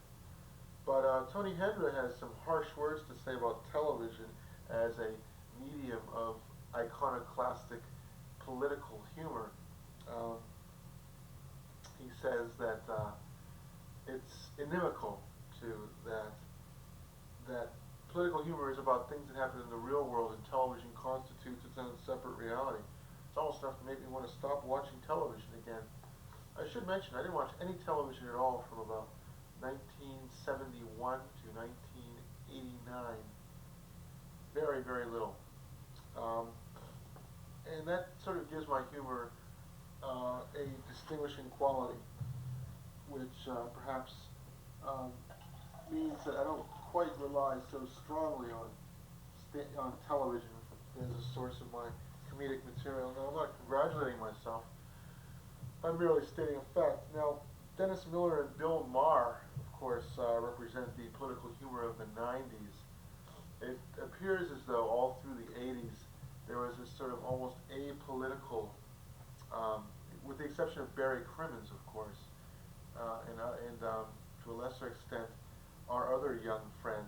But Tony Hendra has some harsh words to say about television as a medium of iconoclastic political humor. He says that it's inimical to that political humor is about things that happen in the real world, and television constitutes its own separate reality. It's almost enough to make me want to stop watching television again. I should mention, I didn't watch any television at all from about 1971 to 1989. Very, very little. And that sort of gives my humor a distinguishing quality, which perhaps means that I don't quite rely so strongly on television as a source of my comedic material. Now, I'm not congratulating myself. I'm merely stating a fact. Now, Dennis Miller and Bill Maher, of course, represent the political humor of the 90s. It appears as though all through the 80s there was this sort of almost apolitical, with the exception of Barry Crimmins, of course, and to a lesser extent, our other young friend,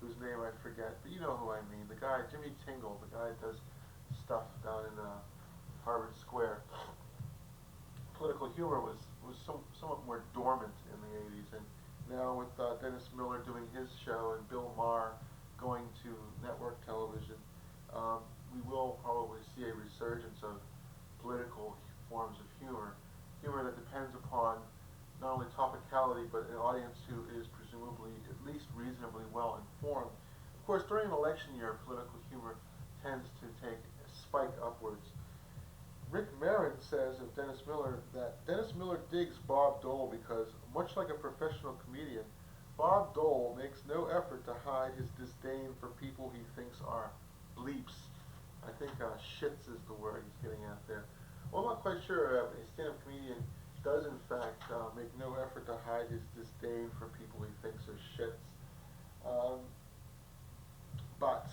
whose name I forget, but you know who I mean. The guy, Jimmy Tingle, the guy that does stuff down in Harvard Square. Political humor was somewhat more dormant in the 80s, and now with Dennis Miller doing his show and Bill Maher going to network television, we will probably see a resurgence of political forms of humor, humor that depends upon not only topicality but an audience who is presumably at least reasonably well informed. Of course, during an election year, political humor tends to take a spike upwards. Rick Marin says of Dennis Miller that Dennis Miller digs Bob Dole because, much like a professional comedian, Bob Dole makes no effort to hide his disdain for people he thinks are bleeps. I think shits is the word he's getting at there. Well, I'm not quite sure. A stand-up comedian does, in fact, make no effort to hide his disdain for people he thinks are shits. But,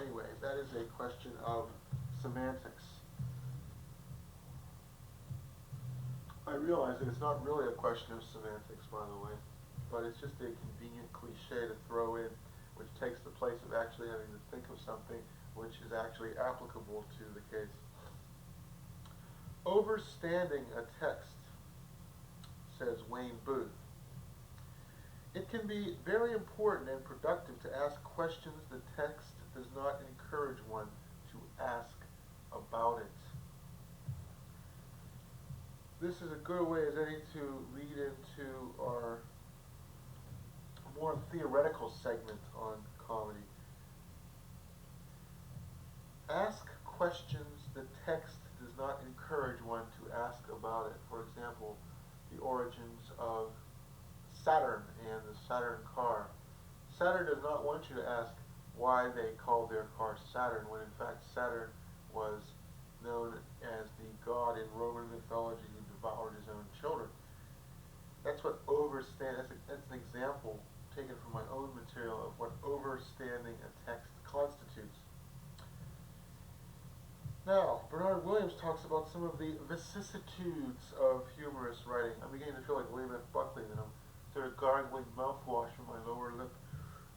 anyway, that is a question of semantics. I realize that it's not really a question of semantics, by the way, but it's just a convenient cliche to throw in, which takes the place of actually having to think of something which is actually applicable to the case. Overstanding a text, says Wayne Booth. It can be very important and productive to ask questions the text does not encourage one to ask about it. This is a good way as any to lead into our more theoretical segment on comedy. Ask questions the text does not encourage one to ask about it. For example, the origins of Saturn and the Saturn car. Saturn does not want you to ask why they called their car Saturn, when in fact Saturn was known as the god in Roman mythology who devoured his own children. That's what that's an example taken from my own material of what overstanding a text constitutes. Now, Bernard Williams talks about some of the vicissitudes of humorous writing. I'm beginning to feel like William F. Buckley, that I'm sort of gargling mouthwash from my lower lip.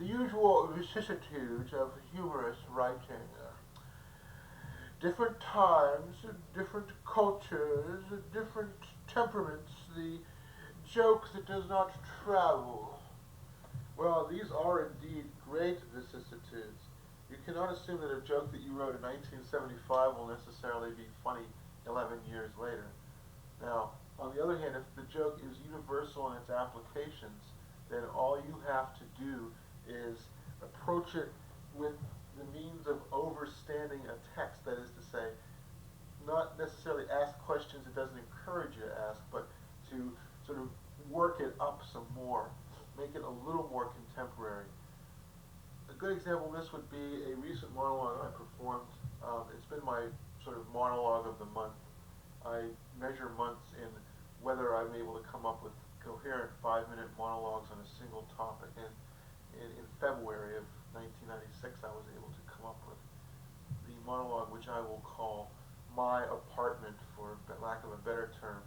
The usual vicissitudes of humorous writing. Different times, different cultures, different temperaments, the joke that does not travel. Well, these are indeed great vicissitudes. You cannot assume that a joke that you wrote in 1975 will necessarily be funny 11 years later. Now, on the other hand, if the joke is universal in its applications, then all you have to do is approach it with the means of overstanding a text, that is to say, not necessarily ask questions it doesn't encourage you to ask, but to sort of work it up some more, make it a little more contemporary. A good example of this would be a recent monologue I performed. It's been my sort of monologue of the month. I measure months in whether I'm able to come up with coherent 5-minute monologues on a single topic, and in February of 1996 I was able to come up with the monologue which I will call My Apartment, for lack of a better term.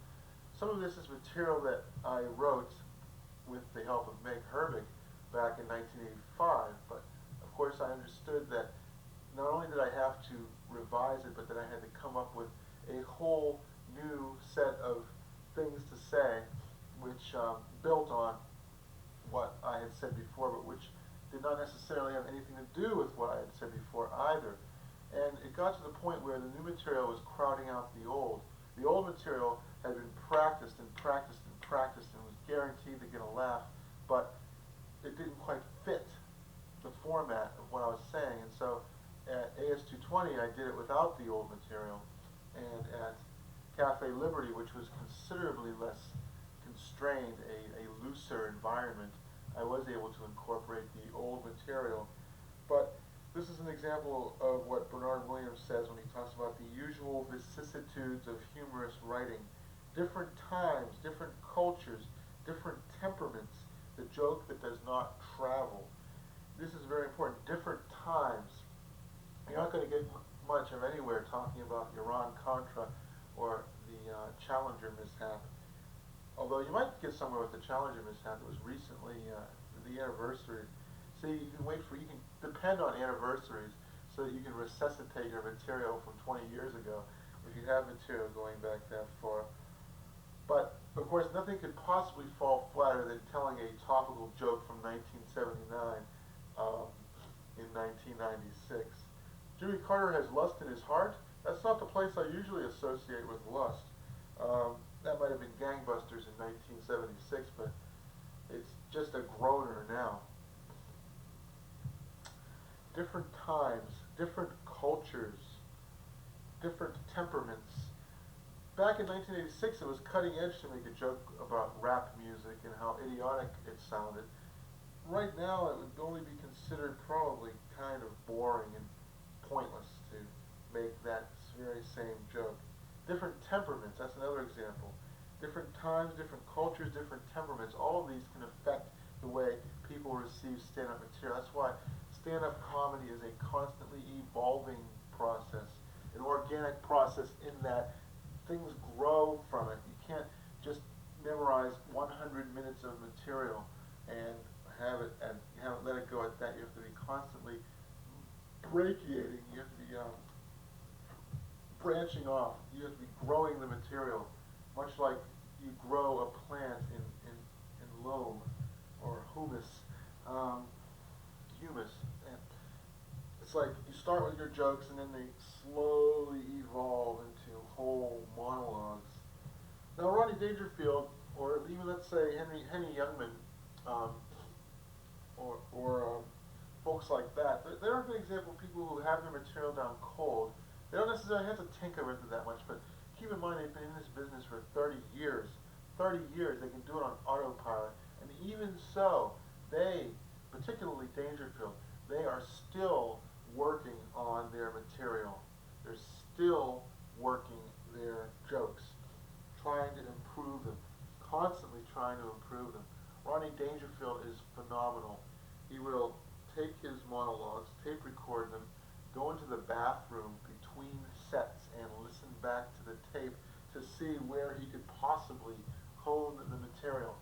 Some of this is material that I wrote with the help of Meg Herbig back in 1985, but of course I understood that not only did I have to revise it, but that I had to come up with a whole new set of things to say which built on what I had said before, but which did not necessarily have anything to do with what I had said before either. And it got to the point where the new material was crowding out the old. The old material had been practiced and practiced and practiced and was guaranteed to get a laugh, but it didn't quite fit the format of what I was saying. And so at AS220 I did it without the old material, and at Cafe Liberty, which was considerably less constrained, a looser environment, I was able to incorporate the old material. But this is an example of what Bernard Williams says when he talks about the usual vicissitudes of humorous writing. Different times, different cultures, different temperaments, the joke that does not travel. This is very important. Different times. You're not going to get much of anywhere talking about Iran-Contra or the Challenger mishap. Although you might get somewhere with the Challenger mishap. It was recently the anniversary See, you can you can depend on anniversaries so that you can resuscitate your material from 20 years ago if you have material going back that far. But, of course, nothing could possibly fall flatter than telling a topical joke from 1979 in 1996. Jimmy Carter has lust in his heart. That's not the place I usually associate with lust. That might have been Gangbusters in 1976, but it's just a groaner now. Different times, different cultures, different temperaments. Back in 1986, it was cutting edge to make a joke about rap music and how idiotic it sounded. Right now, it would only be considered probably kind of boring and pointless to make that very same joke. Different temperaments, that's another example. Different times, different cultures, different temperaments, all of these can affect the way people receive stand-up material. That's why stand-up comedy is a constantly evolving process, an organic process in that things grow from it. You can't just memorize 100 minutes of material and have it let it go at that. You have to be constantly brachiating. You have to be branching off. You have to be growing the material, much like you grow a plant in loam or humus. Humus. And it's like you start with your jokes and then they slowly evolve into whole monologues. Now, Rodney Dangerfield, or even let's say Henny Youngman, or folks like that, they're a good example of people who have their material down cold. They don't necessarily have to tinker with it that much, but keep in mind they've been in this business for 30 years. 30 years, they can do it on autopilot. And even so, they, particularly Dangerfield, they are still working on their material. They're still working their jokes, trying to improve them, constantly trying to improve them. Ronnie Dangerfield is phenomenal. He will take his monologues, tape record them, go into the bathroom between sets and listen back to the tape to see where he could possibly hone the material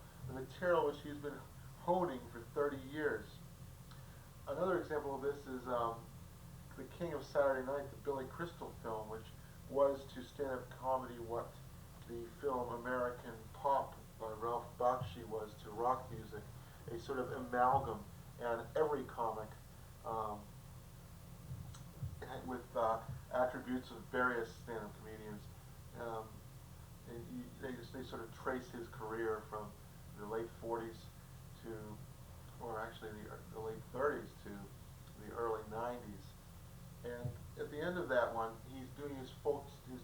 which he's been honing for 30 years. Another example of this is The King of Saturday Night, the Billy Crystal film, which was to stand-up comedy what the film American Pop by Ralph Bakshi was to rock music, a sort of amalgam, and every comic with attributes of various stand-up comedians. They sort of trace his career from the late 40s to, or actually the late 30s to the early 90s. And at the end of that one, he's doing his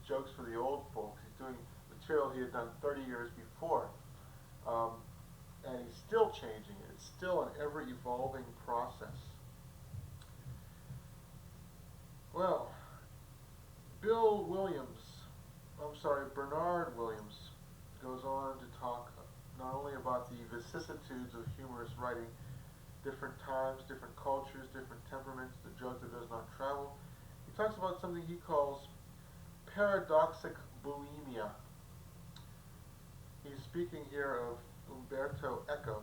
jokes for the old folks. He's doing material he had done 30 years before. And he's still changing it. It's still an ever-evolving process. Well, Bernard Williams goes on to talk not only about the vicissitudes of humorous writing, different times, different cultures, different temperaments, the joke that does not travel. He talks about something he calls paradoxic bulimia. He's speaking here of Umberto Eco.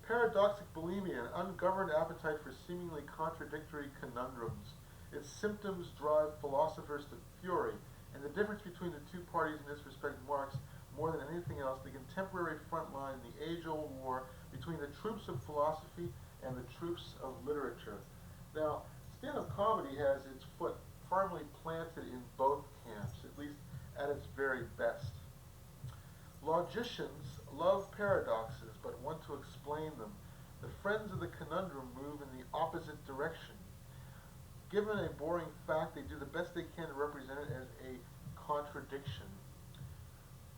Paradoxic bulimia, an ungoverned appetite for seemingly contradictory conundrums. Its symptoms drive philosophers to fury, and the difference between the two parties in this respect marks, more than anything else, the contemporary front line in the age-old war between the troops of philosophy and the troops of literature. Now, stand-up comedy has its foot firmly planted in both camps, at least at its very best. Logicians love paradoxes, but want to explain them. The friends of the conundrum move in the opposite direction. Given a boring fact, they do the best they can to represent it as a contradiction.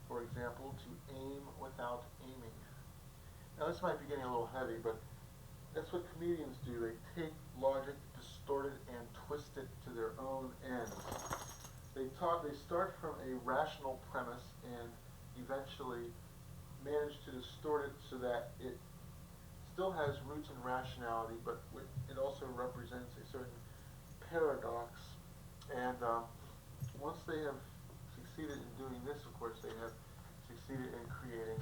For example, to aim without aiming. Now this might be getting a little heavy, but that's what comedians do. They take logic, distort it, and twist it to their own ends. They start from a rational premise and eventually manage to distort it so that it still has roots in rationality, but it also represents a certain paradox. And once they have succeeded in doing this, of course, they have succeeded in creating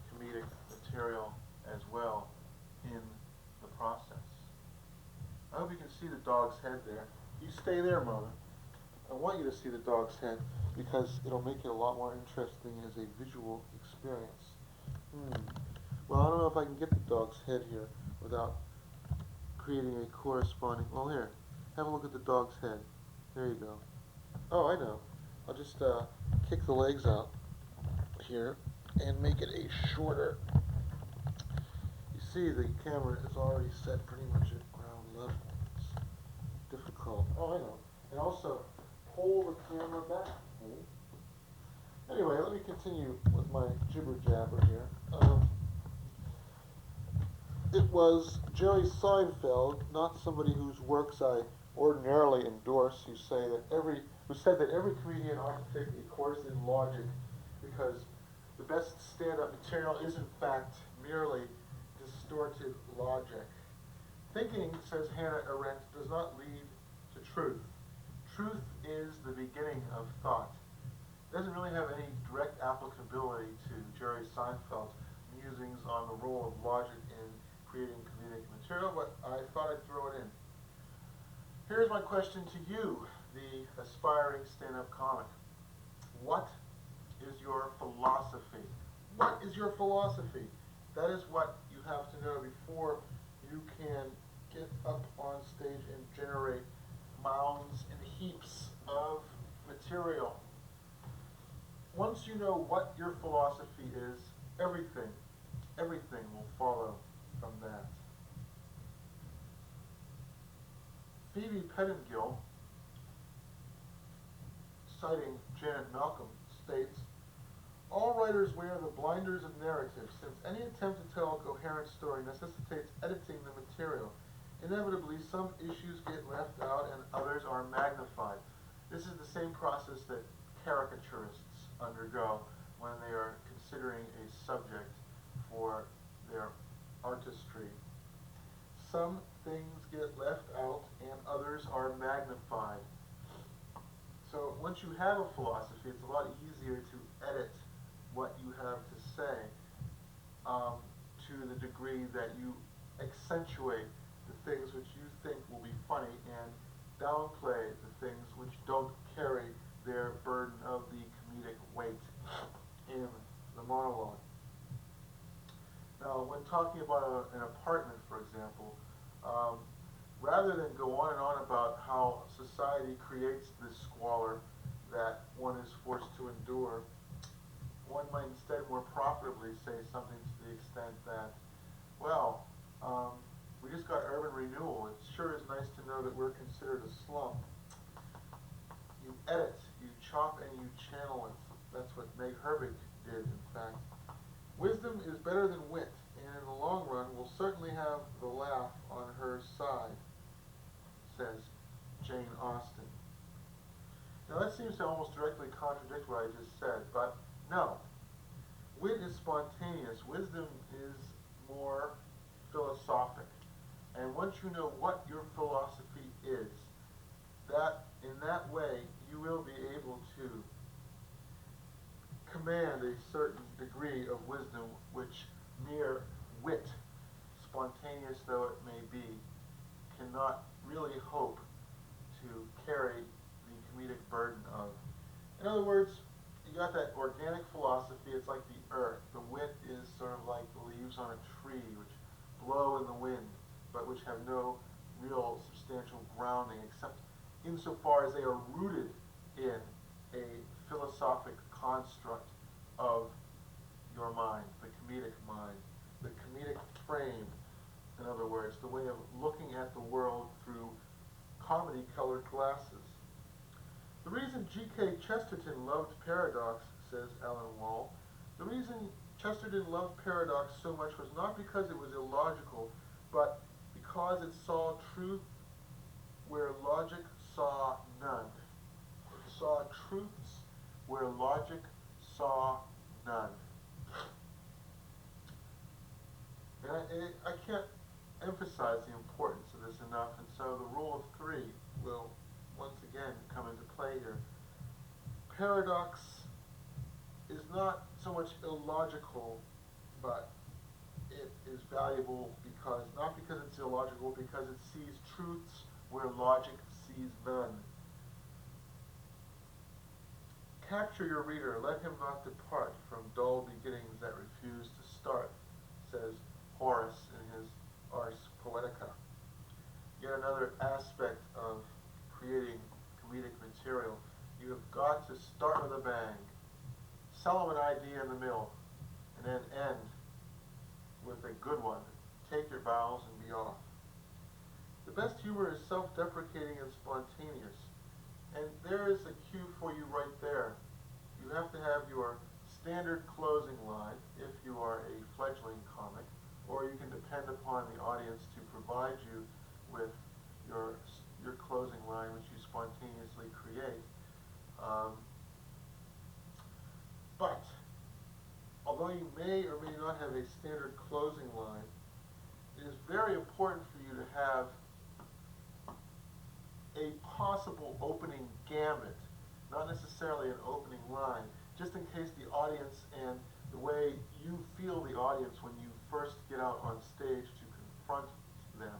comedic material as well. in the process. I hope you can see the dog's head there. You stay there a moment. I want you to see the dog's head because it'll make it a lot more interesting as a visual experience. Well, I don't know if I can get the dog's head here without creating a corresponding. Well, here, have a look at the dog's head. There you go. Oh, I know. I'll just kick the legs out here and make it a shorter. You see, the camera is already set pretty much at ground level. It's difficult. Oh, I know. And also, pull the camera back. Anyway, let me continue with my jibber jabber here. It was Jerry Seinfeld, not somebody whose works I ordinarily endorse, who said that every comedian ought to take a course in logic because the best stand-up material is in fact merely distorted logic. Thinking, says Hannah Arendt, does not lead to truth. Truth is the beginning of thought. It doesn't really have any direct applicability to Jerry Seinfeld's musings on the role of logic in creating comedic material, but I thought I'd throw it in. Here's my question to you, the aspiring stand-up comic. What is your philosophy? What is your philosophy? That is what you have to know before you can get up on stage and generate mounds and heaps of material. Once you know what your philosophy is, everything will follow from that. Phoebe Pettingill, citing Janet Malcolm, states, all writers wear the blinders of narrative, since any attempt to tell a coherent story necessitates editing the material. Inevitably, some issues get left out and others are magnified. This is the same process that caricaturists undergo when they are considering a subject for their artistry. Some things get left out and others are magnified. So once you have a philosophy, it's a lot easier to edit what you have to say to the degree that you accentuate the things which you think will be funny and downplay the things which don't carry their burden of the comedic weight in the monologue. Now, when talking about an apartment, for example, rather than go on and on about how society creates this squalor that one is forced to endure, one might instead more profitably say something to the extent that, well, we just got urban renewal. It sure is nice to know that we're considered a slum. You edit, you chop, and you channel it. That's what Meg Herbig did, in fact. Wisdom is better than wit, and in the long run will certainly have the laugh on her side, says Jane Austen. Now that seems to almost directly contradict what I just said, but no. Wit is spontaneous. Wisdom is more philosophic. And once you know what your philosophy is, that in that way you will be able to command a certain degree of wisdom which mere wit, spontaneous though it may be, cannot really hope to carry the comedic burden of. In other words, you got that organic philosophy, it's like the earth. The wit is sort of like the leaves on a tree which blow in the wind, but which have no real substantial grounding except insofar as they are rooted in a philosophic construct of your mind, the comedic mind, the comedic frame, in other words, the way of looking at the world through comedy-colored glasses. The reason G.K. Chesterton loved paradox, says Alan Wall, the reason Chesterton loved paradox so much was not because it was illogical, but because it saw truth where logic saw none. It saw truths where logic saw none. And I can't emphasize the importance of this enough, and so the rule of three will once again come into play here. Paradox is not so much illogical, but it is valuable because, not because it's illogical, because it sees truths where logic sees none. Capture your reader, let him not depart from dull beginnings that refuse to start, says Horace in his Ars Poetica. Yet another aspect of creating comedic material, you have got to start with a bang, sell them an idea in the middle, and then end with a good one. Take your bows and be off. The best humor is self-deprecating and spontaneous. And there is a cue for you right there. You have to have your standard closing line if you are a fledgling comic, or you can depend upon the audience to provide you with your closing line, which you spontaneously create. But although you may or may not have a standard closing line, it is very important for you to have a possible opening gambit, not necessarily an opening line, just in case the audience and the way you feel the audience when you first get out on stage to confront them,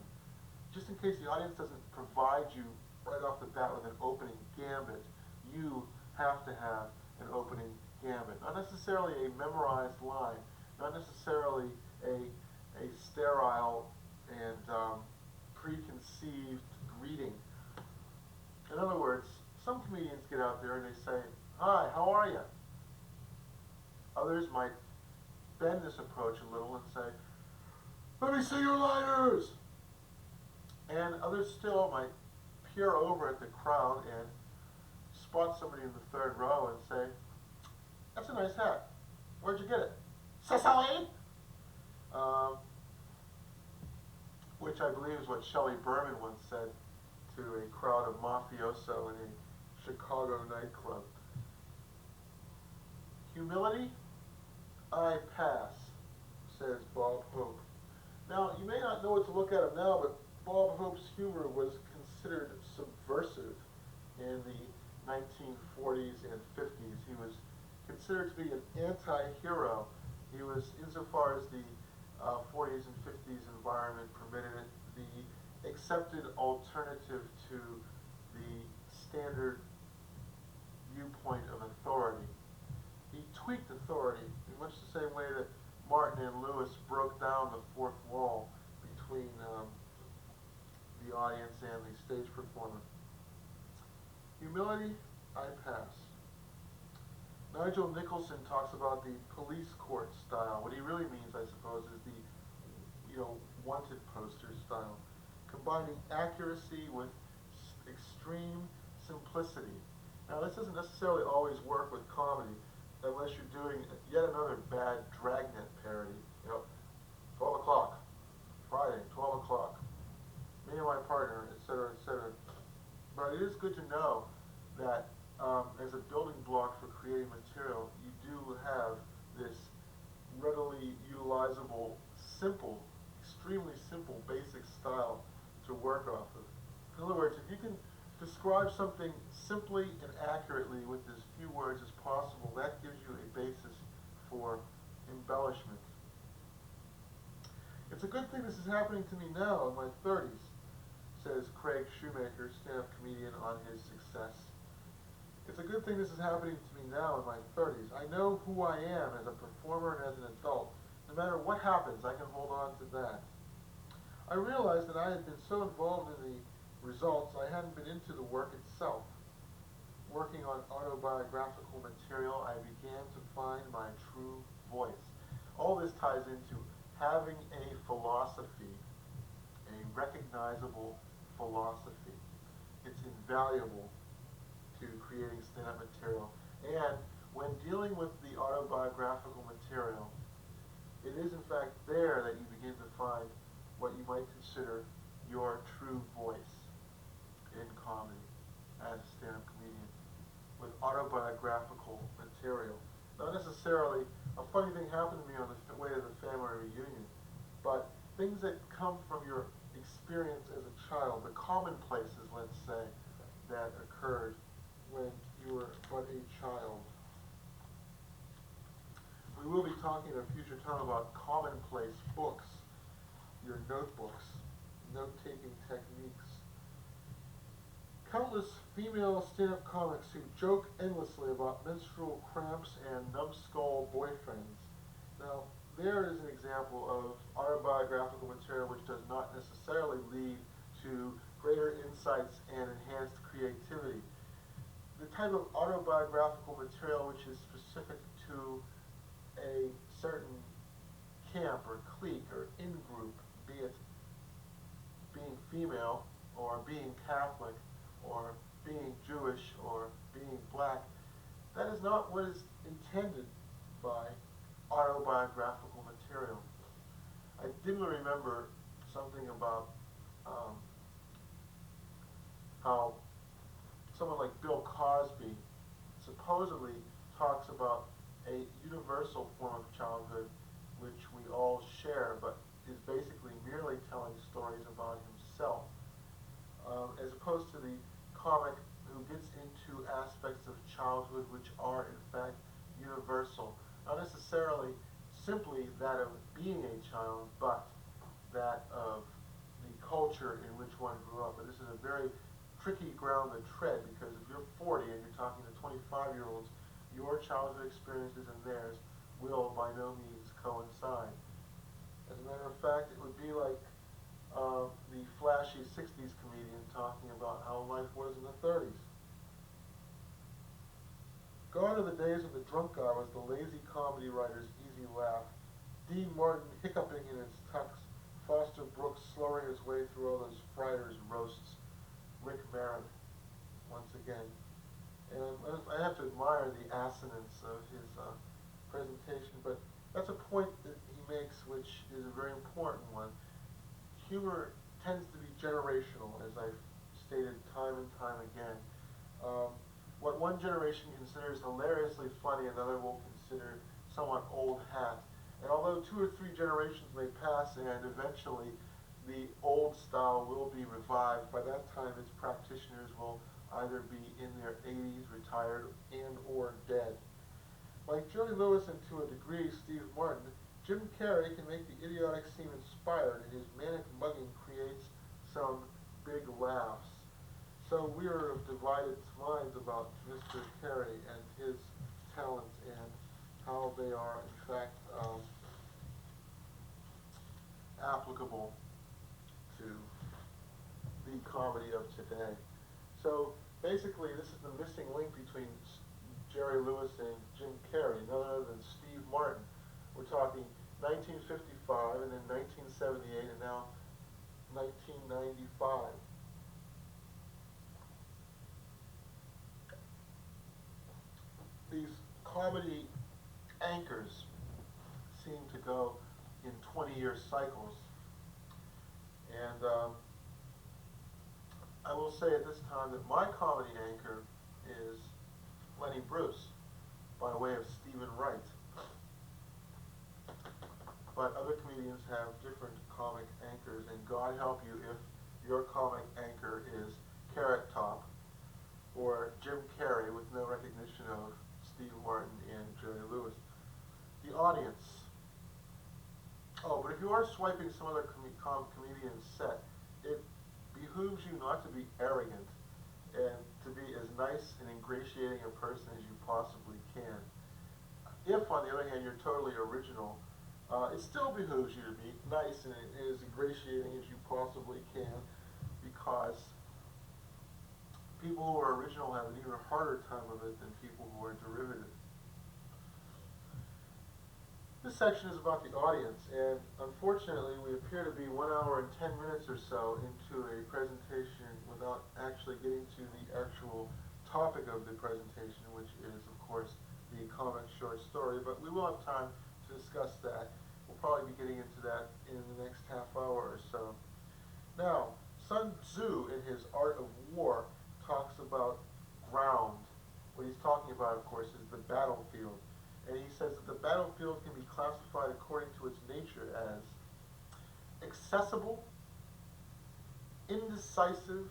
just in case the audience doesn't provide you right off the bat with an opening gambit, you have to have an opening gambit. Not necessarily a memorized line, not necessarily a sterile and preconceived greeting. In other words, some comedians get out there and they say, "Hi, how are you?" Others might bend this approach a little and say, "Let me see your lighters." And others still might peer over at the crowd and spot somebody in the third row and say, "That's a nice hat. Where'd you get it?" "Sicily?" Which I believe is what Shelley Berman once said to a crowd of mafioso in a Chicago nightclub. Humility? I pass, says Bob Hope. Now, you may not know what to look at him now, but Bob Hope's humor was considered subversive in the 1940s and 50s. He was considered to be an anti-hero. He was, insofar as the 40s and 50s environment permitted it, the accepted alternative to the standard viewpoint of authority. He tweaked authority in much the same way that Martin and Lewis broke down the fourth wall between the audience and the stage performer. Humility, I pass. Nigel Nicholson talks about the police court style. What he really means, I suppose, is the wanted poster style, combining accuracy with extreme simplicity. Now, this doesn't necessarily always work with comedy, unless you're doing yet another bad Dragnet parody. 12 o'clock, Friday, 12 o'clock, me and my partner, etc., etc. But it is good to know that as a building block for creating material, you do have this readily utilizable, simple, extremely simple, basic style to work off of. In other words, if you can describe something simply and accurately with as few words as possible, that gives you a basis for embellishment. It's a good thing this is happening to me now in my 30s, says Craig Shoemaker, stand-up comedian, on his success. It's a good thing this is happening to me now in my 30s. I know who I am as a performer and as an adult. No matter what happens, I can hold on to that. I realized that I had been so involved in the results, I hadn't been into the work itself. Working on autobiographical material, I began to find my true voice. All this ties into having a philosophy, a recognizable philosophy. It's invaluable to creating stand-up material. And when dealing with the autobiographical material, it is in fact there that you begin to find what you might consider your true voice in comedy as a stand-up comedian with autobiographical material. Not necessarily a funny thing happened to me on the way to the family reunion, but things that come from your experience as a child, the commonplaces, let's say, that occurred when you were but a child. We will be talking in a future time about commonplace books, your notebooks, note-taking techniques. Countless female stand-up comics who joke endlessly about menstrual cramps and numbskull boyfriends. Now, there is an example of autobiographical material which does not necessarily lead to greater insights and enhanced creativity. The type of autobiographical material which is specific to a certain camp or clique or in-group, be it being female or being Catholic or being Jewish or being black, that is not what is intended by autobiographical material. I dimly remember something about how someone like Bill Cosby supposedly talks about a universal form of childhood which we all share, but is basically merely telling stories about himself, as opposed to the comic who gets into aspects of childhood which are in fact universal, not necessarily simply that of being a child, but that of the culture in which one grew up. And this is a very tricky ground to tread, because if you're 40 and you're talking to 25-year-olds, your childhood experiences and theirs will by no means coincide. As a matter of fact, it would be like the flashy 60s comedian talking about how life was in the 30s. Gone are the days when the drunk guy was the lazy comedy writer's easy laugh, Dean Martin hiccuping in his tux, Foster Brooks slurring his way through all those Friars roasts, Rick Marin, once again. And I have to admire the assonance of his presentation, but that's a point that he makes which is a very important one. Humor tends to be generational, as I've stated time and time again. What one generation considers hilariously funny, another will consider somewhat old hat. And although 2 or 3 generations may pass and eventually the old style will be revived, by that time its practitioners will either be in their 80s, retired, and or dead. Like Jerry Lewis and to a degree Steve Martin, Jim Carrey can make the idiotic seem inspired, and his manic mugging creates some big laughs. So we are of divided minds about Mr. Carrey and his talents and how they are in fact applicable to the comedy of today. So basically this is the missing link between Jerry Lewis and Jim Carrey, none other than Steve Martin. We're talking 1955 and then 1978 and now 1995. These comedy anchors seem to go in 20-year cycles. And I will say at this time that my comedy anchor is Lenny Bruce, by way of Stephen Wright. But other comedians have different comic anchors, and God help you if your comic anchor is Carrot Top or Jim Carrey with no recognition of Steve Martin and Jerry Lewis. The audience. Oh, but if you are swiping some other comedian's set, it behooves you not to be arrogant and to be as nice and ingratiating a person as you possibly can. If, on the other hand, you're totally original, it still behooves you to be nice and as ingratiating as you possibly can, because people who are original have an even harder time of it than people who are derivative. This section is about the audience, and unfortunately we appear to be 1 hour and 10 minutes or so into a presentation without actually getting to the actual topic of the presentation, which is, of course, the comic short story, but we will have time to discuss that. We'll probably be getting into that in the next half hour or so. Now, Sun Tzu, in his Art of War, talks about ground. What he's talking about, of course, is the battlefield. And he says that the battlefield can be classified according to its nature as accessible, indecisive,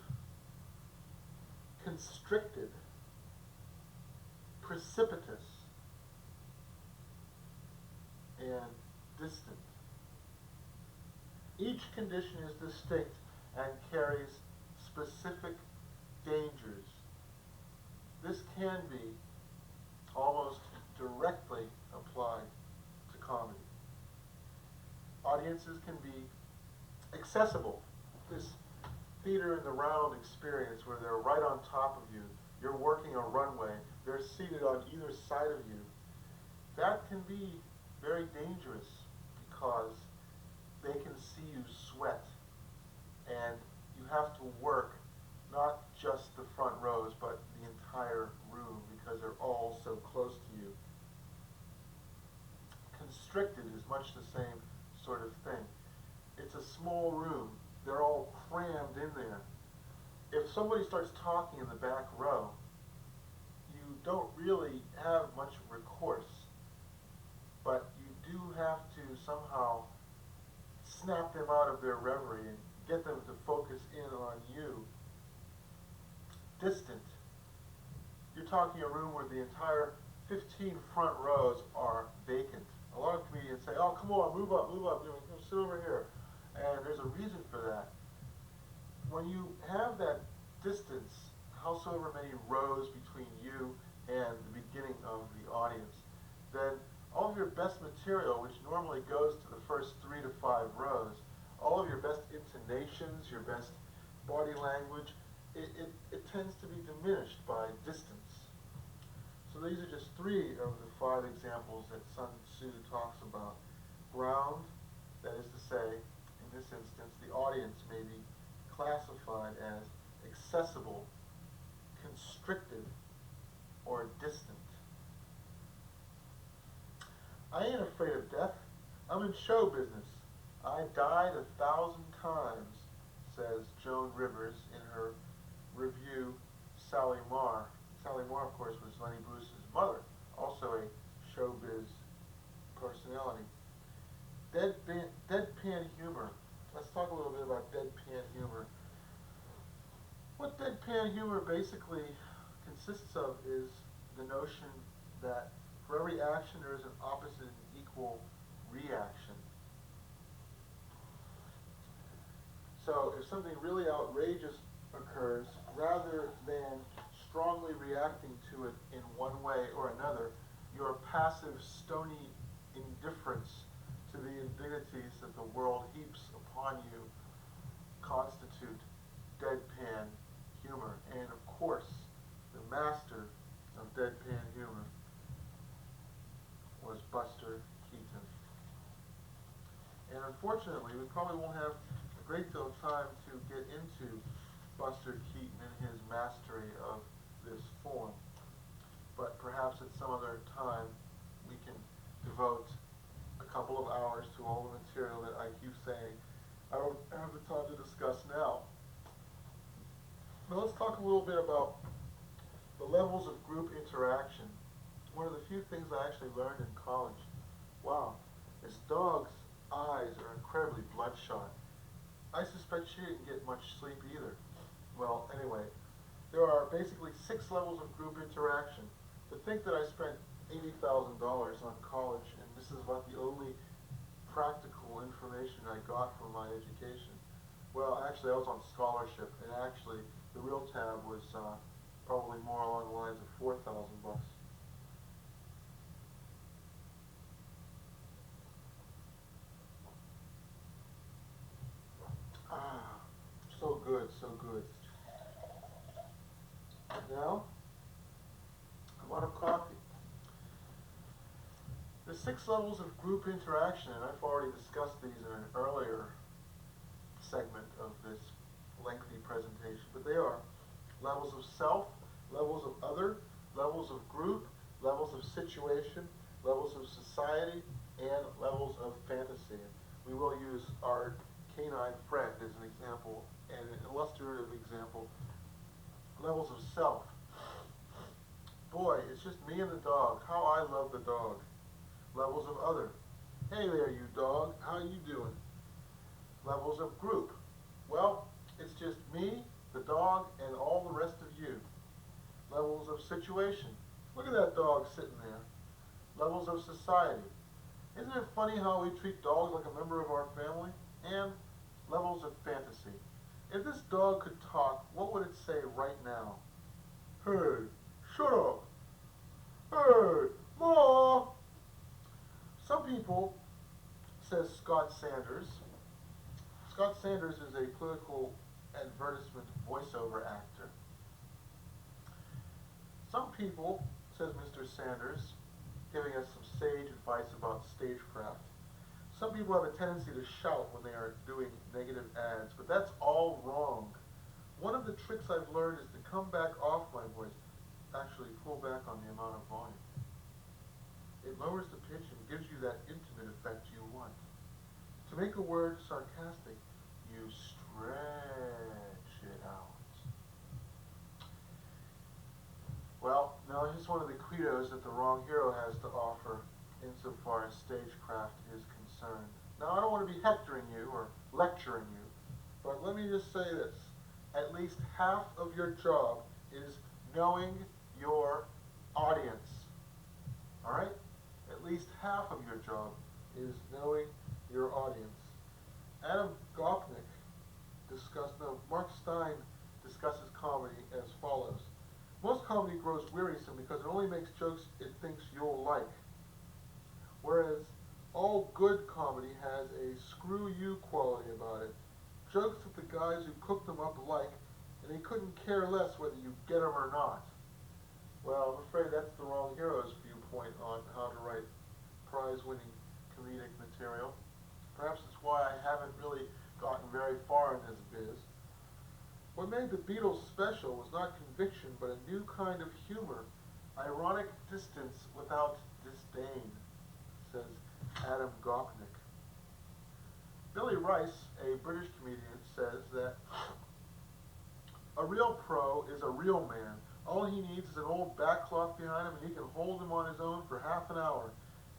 constricted, precipitous, distant. Each condition is distinct and carries specific dangers. This can be almost directly applied to comedy. Audiences can be accessible. This theater in the round experience where they're right on top of you, you're working a runway, they're seated on either side of you, that can be very dangerous because they can see you sweat, and you have to work not just the front rows but the entire room because they're all so close to you. Constricted is much the same sort of thing. It's a small room, they're all crammed in there. If somebody starts talking in the back row, you don't really have much recourse, but you do have to somehow snap them out of their reverie and get them to focus in on you. Distant. You're talking a room where the entire 15 front rows are vacant. A lot of comedians say, oh, come on, move up, sit over here. And there's a reason for that. When you have that distance, howsoever many rows between you and the beginning of the audience, then all of your best material, which normally goes to the first 3 to 5 rows, all of your best intonations, your best body language, it tends to be diminished by distance. So these are just 3 of the 5 examples that Sun Tzu talks about. Ground, that is to say, in this instance, the audience may be classified as accessible, constricted, or distant. I ain't afraid of death. I'm in show business. I died 1,000 times, says Joan Rivers in her review, Sally Marr. Sally Marr, of course, was Lenny Bruce's mother, also a showbiz personality. Deadpan humor. Let's talk a little bit about deadpan humor. What deadpan humor basically consists of is the notion that for every action there is an opposite and equal reaction. So if something really outrageous occurs, rather than strongly reacting to it in one way or another, your passive, stony indifference to the indignities that the world heaps upon you constitute deadpan humor. And of course, the master of deadpan humor was Buster Keaton. And unfortunately, we probably won't have a great deal of time to get into Buster Keaton and his mastery of this form. But perhaps at some other time we can devote a couple of hours to all the material that I keep saying I don't have the time to discuss now. Now let's talk a little bit about the levels of group interaction. One of the few things I actually learned in college. Wow, this dog's eyes are incredibly bloodshot. I suspect she didn't get much sleep either. Well, anyway, there are basically 6 levels of group interaction. To think that I spent $80,000 on college and this is about the only practical information I got from my education. Well, actually I was on scholarship, and actually the real tab was probably more along the lines of 4,000 bucks. Ah, so good, so good. Now, I want a coffee. The 6 levels of group interaction, and I've already discussed these in an earlier segment of this lengthy presentation, but they are levels of self, levels of other, levels of group, levels of situation, levels of society, and levels of fantasy. We will use our canine friend as an example, and an illustrative example. Levels of self. Boy, it's just me and the dog. How I love the dog. Levels of other. Hey there, you dog. How you doing? Levels of group. Well, it's just me, the dog, and all the rest of you. Levels of situation. Look at that dog sitting there. Levels of society. Isn't it funny how we treat dogs like a member of our family? And levels of fantasy. If this dog could talk, what would it say right now? Hey, shut up. Hey, Ma. Some people, says Scott Sanders. Scott Sanders is a political advertisement voiceover actor. Some people, says Mr. Sanders, giving us some sage advice about stagecraft. Some people have a tendency to shout when they are doing negative ads, but that's all wrong. One of the tricks I've learned is to come back off my voice, actually pull back on the amount of volume. It lowers the pitch and gives you that intimate effect you want. To make a word sarcastic, you stretch it out. Well, now here's one of the credos that the wrong hero has to offer insofar as stagecraft is concerned. Now, I don't want to be hectoring you or lecturing you, but let me just say this. At least half of your job is knowing your audience. All right? At least half of your job is knowing your audience. Mark Stein discusses comedy as follows. Most comedy grows wearisome because it only makes jokes it thinks you'll like. Whereas all good comedy has a screw you quality about it. Jokes that the guys who cooked them up like, and they couldn't care less whether you get them or not. Well, I'm afraid that's the wrong hero's viewpoint on how to write prize-winning comedic material. Perhaps that's why I haven't really gotten very far in this biz. What made the Beatles special was not conviction, but a new kind of humor, ironic distance without disdain, says Adam Gopnik. Billy Rice, a British comedian, says that a real pro is a real man. All he needs is an old backcloth behind him, and he can hold him on his own for half an hour.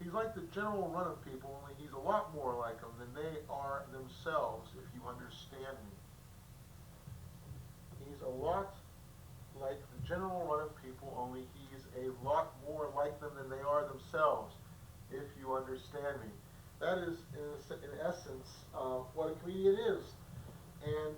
He's like the general run of people, only he's a lot more like them than they are themselves, if you understand me. He's a lot like the general run of people, only he's a lot more like them than they are themselves, if you understand me. That is, in essence, what a comedian is. And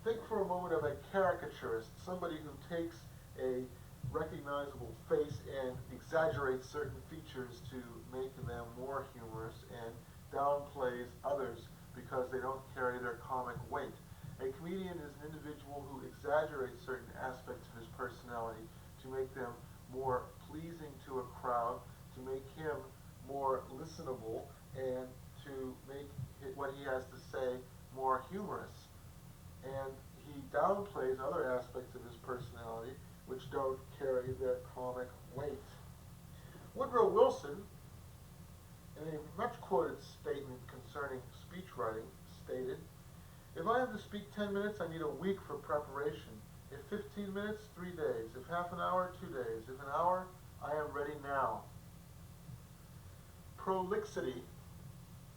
think for a moment of a caricaturist, somebody who takes a recognizable face and exaggerates certain features to make them more humorous and downplays others because they don't carry their comic weight. A comedian is an individual who exaggerates certain aspects of his personality to make them more pleasing to a crowd, to make him more listenable, and to make what he has to say more humorous. And he downplays other aspects of his personality which don't carry their comic weight. Woodrow Wilson, in a much quoted statement concerning speech writing, stated, "If I have to speak 10 minutes, I need a week for preparation. If 15 minutes, 3 days. If half an hour, 2 days. If an hour, I am ready now." Prolixity,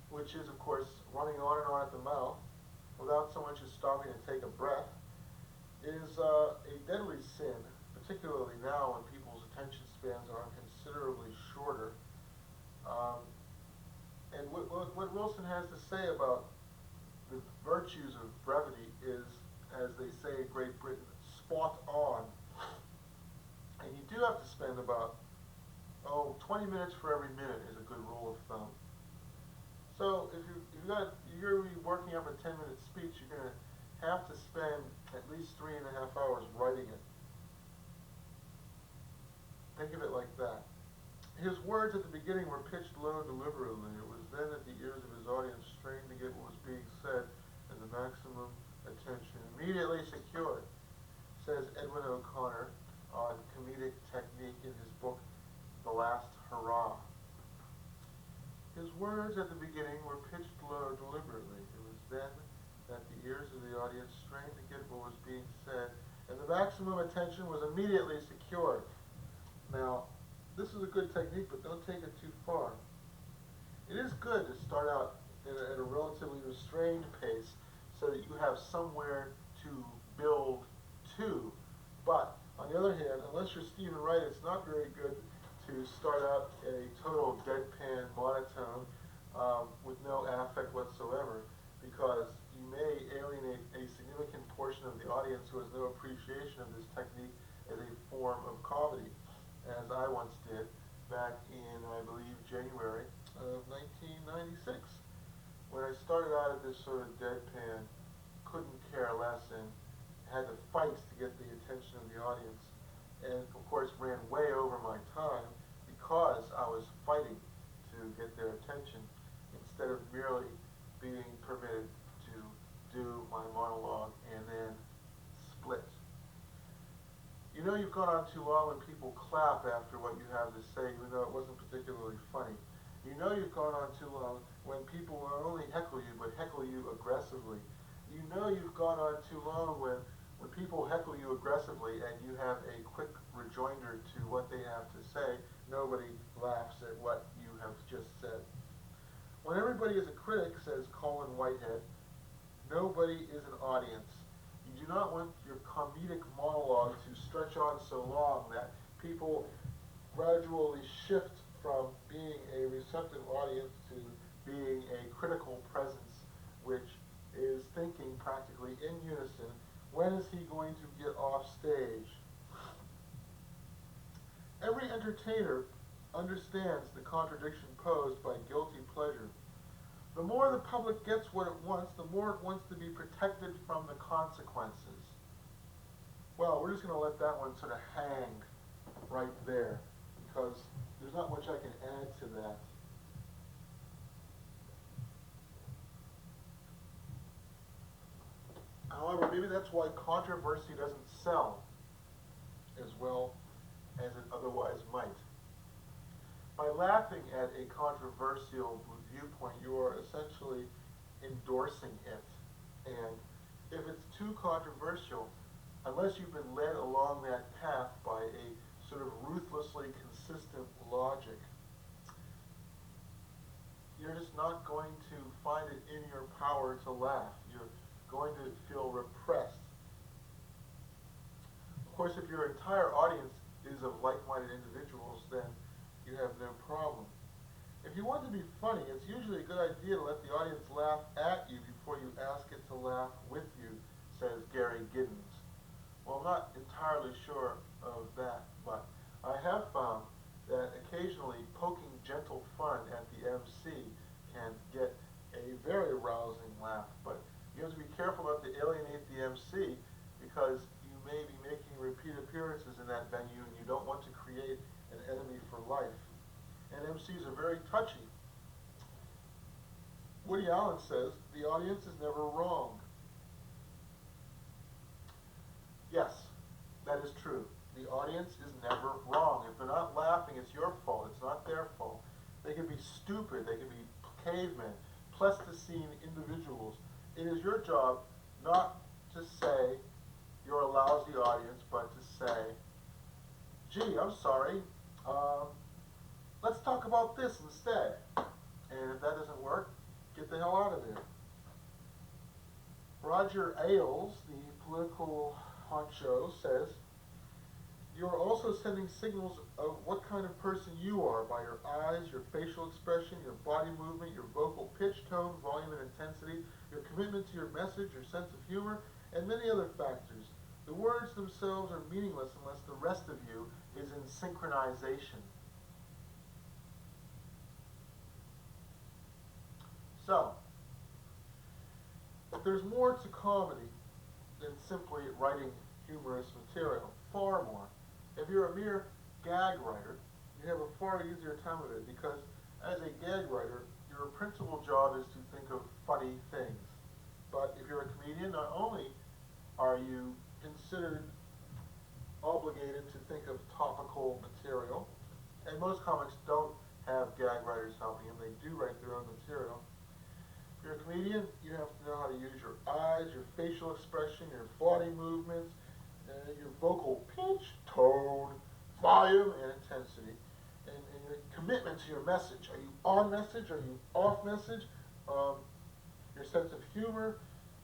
which is, of course, running on and on at the mouth without so much as stopping to take a breath, is a deadly sin, particularly now when people's attention spans are considerably shorter. And what Wilson has to say about the virtues of brevity is, as they say in Great Britain, spot on. And you do have to spend about 20 minutes for every minute is a good rule of thumb. So if you're going to be working up a 10-minute speech, you're going to have to spend at least 3.5 hours writing it. Think of it like that. His words at the beginning were pitched low deliberately. It was then that the ears of his audience strained to get what was being said, and the maximum attention immediately secured, says Edwin O'Connor on comedic technique in his book, The Last Hurrah. His words at the beginning were pitched low deliberately. It was then that the ears of the audience strained to get what was being said, and the maximum attention was immediately secured. Now, this is a good technique, but don't take it too far. It is good to start out at a relatively restrained pace so that you have somewhere to build to. But, on the other hand, unless you're Stephen Wright, it's not very good to start out at a total deadpan monotone with no affect whatsoever, because you may alienate a significant portion of the audience who has no appreciation of this technique as a form of comedy, as I once did back in, I believe, January of 1996, when I started out at this sort of deadpan, couldn't care less, and had to fight to get the attention of the audience, and of course ran way over my time because I was fighting to get their attention instead of merely being permitted to do my monologue and then split. You know you've gone on too long when people clap after what you have to say, even though it wasn't particularly funny. You know you've gone on too long when people not only heckle you, but heckle you aggressively. You know you've gone on too long when people heckle you aggressively and you have a quick rejoinder to what they have to say. Nobody laughs at what you have just said. When everybody is a critic, says Colin Whitehead, nobody is an audience. You do not want your comedic monologue to stretch on so long that people gradually shift from being a receptive audience to being a critical presence, which is thinking practically in unison, when is he going to get off stage? Every entertainer understands the contradiction posed by guilty pleasure. The more the public gets what it wants, the more it wants to be protected from the consequences. Well, we're just going to let that one sort of hang right there, because there's not much I can add to that. However, maybe that's why controversy doesn't sell as well as it otherwise might. By laughing at a controversial viewpoint, you are essentially endorsing it. And if it's too controversial, unless you've been led along that path by a sort of ruthlessly consistent logic, you're just not going to find it in your power to laugh. You're going to feel repressed. Of course, if your entire audience is of like-minded individuals, then you have no problem. If you want to be funny, it's usually a good idea to let the audience laugh at you before you ask it to laugh with you, says Gary Giddens. Well, I'm not entirely sure of that, but I have found that occasionally poking gentle fun at the MC can get a very rousing laugh, but you have to be careful not to alienate the MC, because you may be making repeat appearances in that venue and you don't want to create an enemy for life. And MCs are very touchy. Woody Allen says, the audience is never wrong. Yes, that is true. The audience is never wrong. If they're not laughing, it's your fault. It's not their fault. They can be stupid. They can be cavemen, plasticine individuals. It is your job not to say you're a lousy audience, but to say, gee, I'm sorry, let's talk about this instead. And if that doesn't work, get the hell out of there. Roger Ailes, the political honcho, says, you're also sending signals of what kind of person you are by your eyes, your facial expression, your body movement, your vocal pitch, tone, volume, and intensity, your commitment to your message, your sense of humor, and many other factors. The words themselves are meaningless unless the rest of you is in synchronization. So, there's more to comedy than simply writing humorous material, far more. If you're a mere gag writer, you have a far easier time of it, because as a gag writer, your principal job is to think of funny things. But if you're a comedian, not only are you considered obligated to think of topical material, and most comics don't have gag writers helping them, they do write their own material. If you're a comedian, you have to know how to use your eyes, your facial expression, your body movements, your vocal pitch, tone, volume, and intensity, and your commitment to your message. Are you on message? Are you off message? Your sense of humor,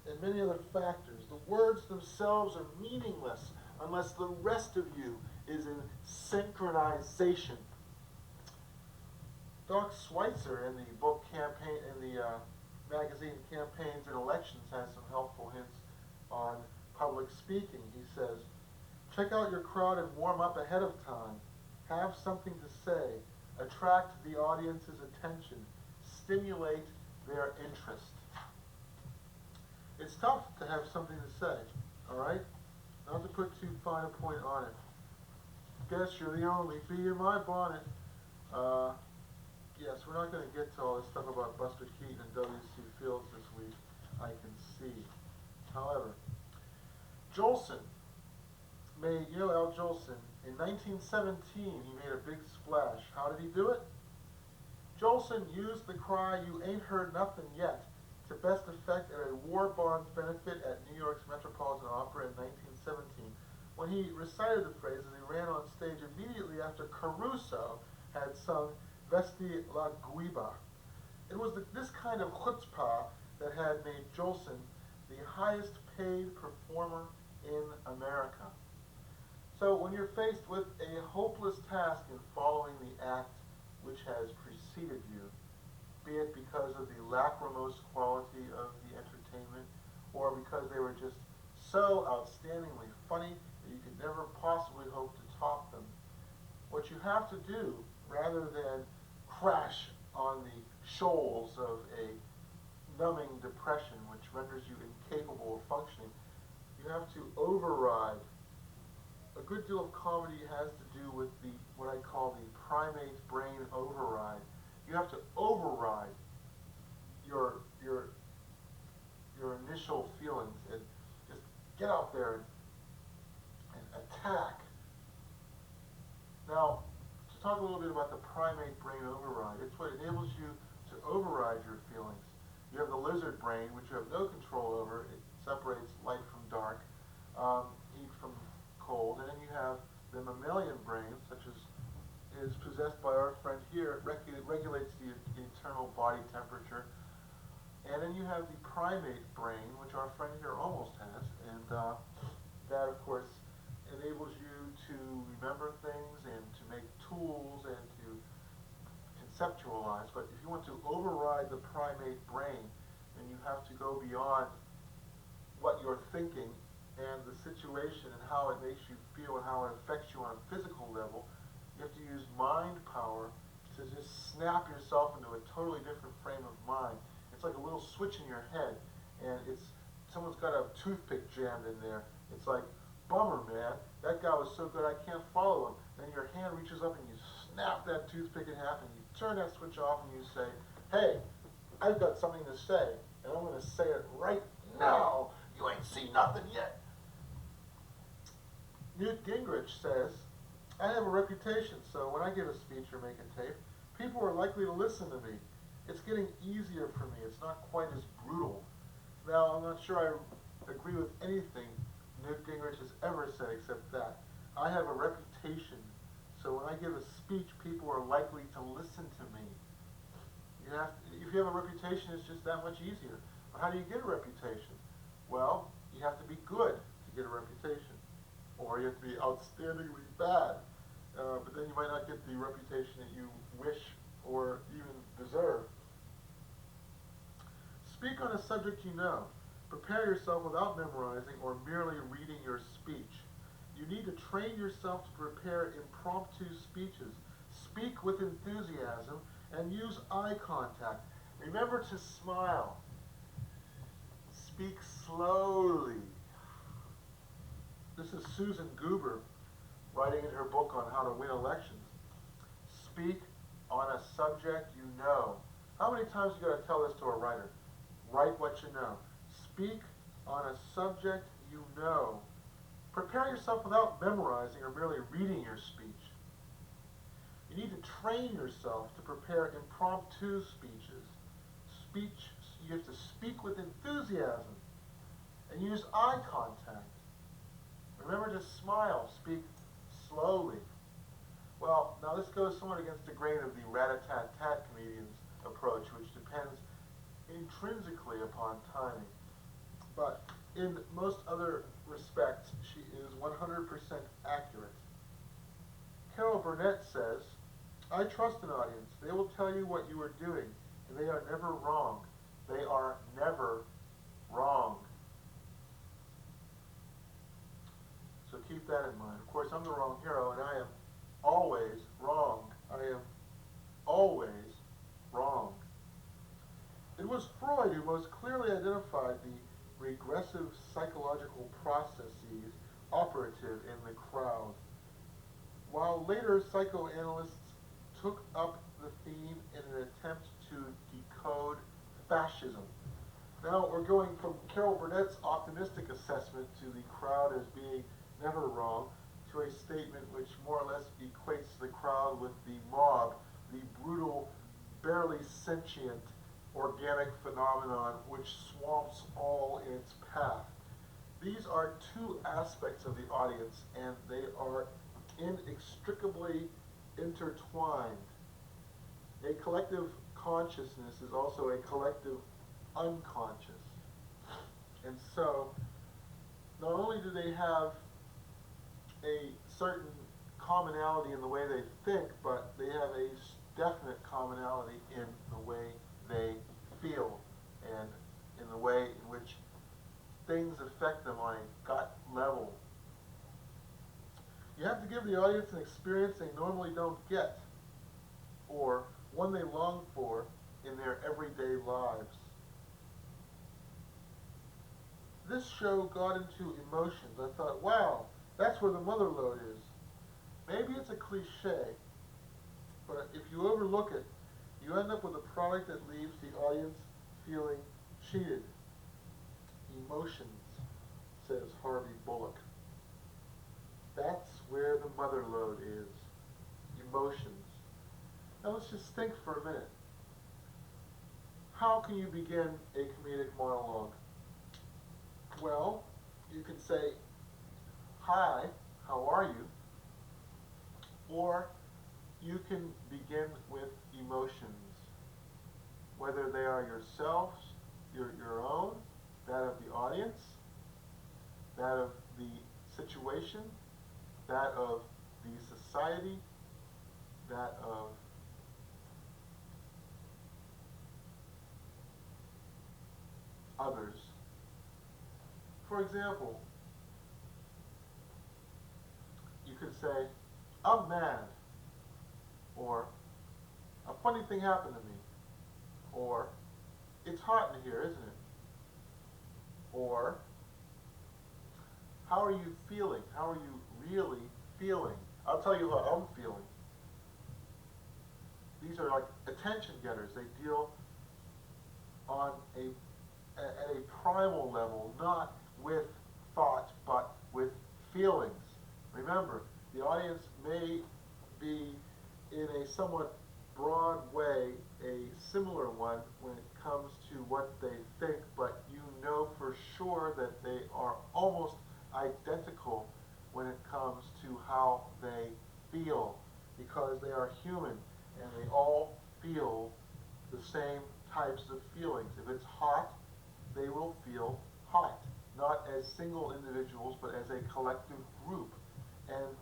and many other factors. The words themselves are meaningless unless the rest of you is in synchronization. Doc Schweitzer in the book campaign, in the magazine Campaigns and Elections, has some helpful hints on public speaking. He says, check out your crowd and warm up ahead of time. Have something to say. Attract the audience's attention. Stimulate their interest. It's tough to have something to say, all right? Not to put too fine a point on it. Guess you're the only bee in my bonnet. Yes, we're not going to get to all this stuff about Buster Keaton and W.C. Fields this week, I can see. However, Jolson made, you know Al Jolson, in 1917 he made a big splash. How did he do it? Jolson used the cry, "You ain't heard nothing yet," to best effect at a war bonds benefit at New York's Metropolitan Opera in 1917, when he recited the phrase as he ran on stage immediately after Caruso had sung Vesti la Guiba. It was this kind of chutzpah that had made Jolson the highest paid performer in America. So when you're faced with a hopeless task in following the act which has preceded you, be it because of the lachrymose quality of the entertainment, or because they were just so outstandingly funny that you could never possibly hope to top them, what you have to do, rather than crash on the shoals of a numbing depression which renders you incapable of functioning, you have to override. A good deal of comedy has to do with the what I call the primate brain override. You have to override your initial feelings and just get out there and attack. Now, to talk a little bit about the primate brain override, it's what enables you to override your feelings. You have the lizard brain, which you have no control over. It separates light from dark, heat from cold, and then you have the mammalian brain, such as is possessed by our friend here. It regulates the internal body temperature. And then you have the primate brain, which our friend here almost has, and that, of course, enables you to remember things and to make tools and to conceptualize. But if you want to override the primate brain, then you have to go beyond what you're thinking and the situation and how it makes you feel and how it affects you on a physical level. You have to use mind power to just snap yourself into a totally different frame of mind. It's like a little switch in your head, and someone's got a toothpick jammed in there. It's like, bummer, man, that guy was so good I can't follow him. Then your hand reaches up and you snap that toothpick in half and you turn that switch off and you say, hey, I've got something to say, and I'm going to say it right now. You ain't seen nothing yet. Newt Gingrich says, I have a reputation, so when I give a speech or make a tape, people are likely to listen to me. It's getting easier for me. It's not quite as brutal. Now, I'm not sure I agree with anything Newt Gingrich has ever said except that. I have a reputation, so when I give a speech, people are likely to listen to me. If you have a reputation, it's just that much easier. But how do you get a reputation? Well, you have to be good to get a reputation, or you have to be outstandingly bad. But then you might not get the reputation that you wish or even deserve. Speak on a subject you know. Prepare yourself without memorizing or merely reading your speech. You need to train yourself to prepare impromptu speeches. Speak with enthusiasm and use eye contact. Remember to smile. Speak slowly. This is Susan Goober writing in her book on how to win elections. Speak on a subject you know. How many times you got to tell this to a writer? Write what you know. Speak on a subject you know. Prepare yourself without memorizing or merely reading your speech. You need to train yourself to prepare impromptu speeches. You have to speak with enthusiasm and use eye contact. Remember to smile. Speak slowly. Well, now this goes somewhat against the grain of the rat-a-tat-tat comedian's approach, which depends intrinsically upon timing. But in most other respects, she is 100% accurate. Carol Burnett says, I trust an audience. They will tell you what you are doing, and they are never wrong. They are never wrong. So keep that in mind. Of course, I'm the wrong hero, and I am always wrong. I am always wrong. It was Freud who most clearly identified the regressive psychological processes operative in the crowd, while later psychoanalysts took up the theme in an attempt to decode fascism. Now we're going from Carol Burnett's optimistic assessment to the crowd as being never wrong to a statement which more or less equates the crowd with the mob, the brutal, barely sentient, organic phenomenon which swamps all in its path. These are two aspects of the audience, and they are inextricably intertwined. A collective consciousness is also a collective unconscious. And so, not only do they have a certain commonality in the way they think, but they have a definite commonality in the way they feel and in the way in which things affect them on a gut level. You have to give the audience an experience they normally don't get, or one they long for in their everyday lives. This show got into emotions. I thought, wow, that's where the mother lode is. Maybe it's a cliche, but if you overlook it, you end up with a product that leaves the audience feeling cheated. Emotions, says Harvey Bullock. That's where the mother lode is. Emotions. Now let's just think for a minute. How can you begin a comedic monologue? Well, you can say, hi, how are you? Or you can begin with emotions, whether they are yourselves, your own, that of the audience, that of the situation, that of the society, that of others. For example, you could say, I'm mad, or a funny thing happened to me, or it's hot in here, isn't it? Or, how are you feeling? How are you really feeling? I'll tell you how I'm feeling. These are like attention getters. They deal on at a primal level, not with thought, but with feelings. Remember, the audience may be in a somewhat broad way a similar one when it comes to what they think, but you know for sure that they are almost identical when it comes to how they feel, because they are human and they all feel the same types of feelings. If it's hot, they will feel hot, not as single individuals, but as a collective group. And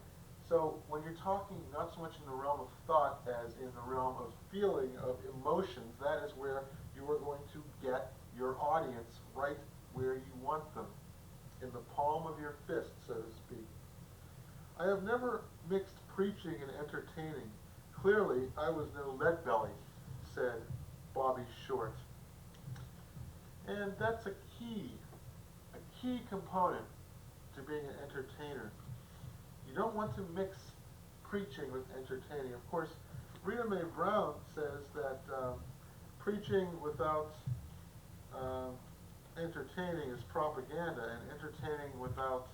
so when you're talking not so much in the realm of thought as in the realm of feeling, of emotions, that is where you are going to get your audience right where you want them, in the palm of your fist, so to speak. I have never mixed preaching and entertaining. Clearly, I was no leadbelly, said Bobby Short. And that's a key component to being an entertainer. You don't want to mix preaching with entertaining. Of course, Rita Mae Brown says that preaching without entertaining is propaganda, and entertaining without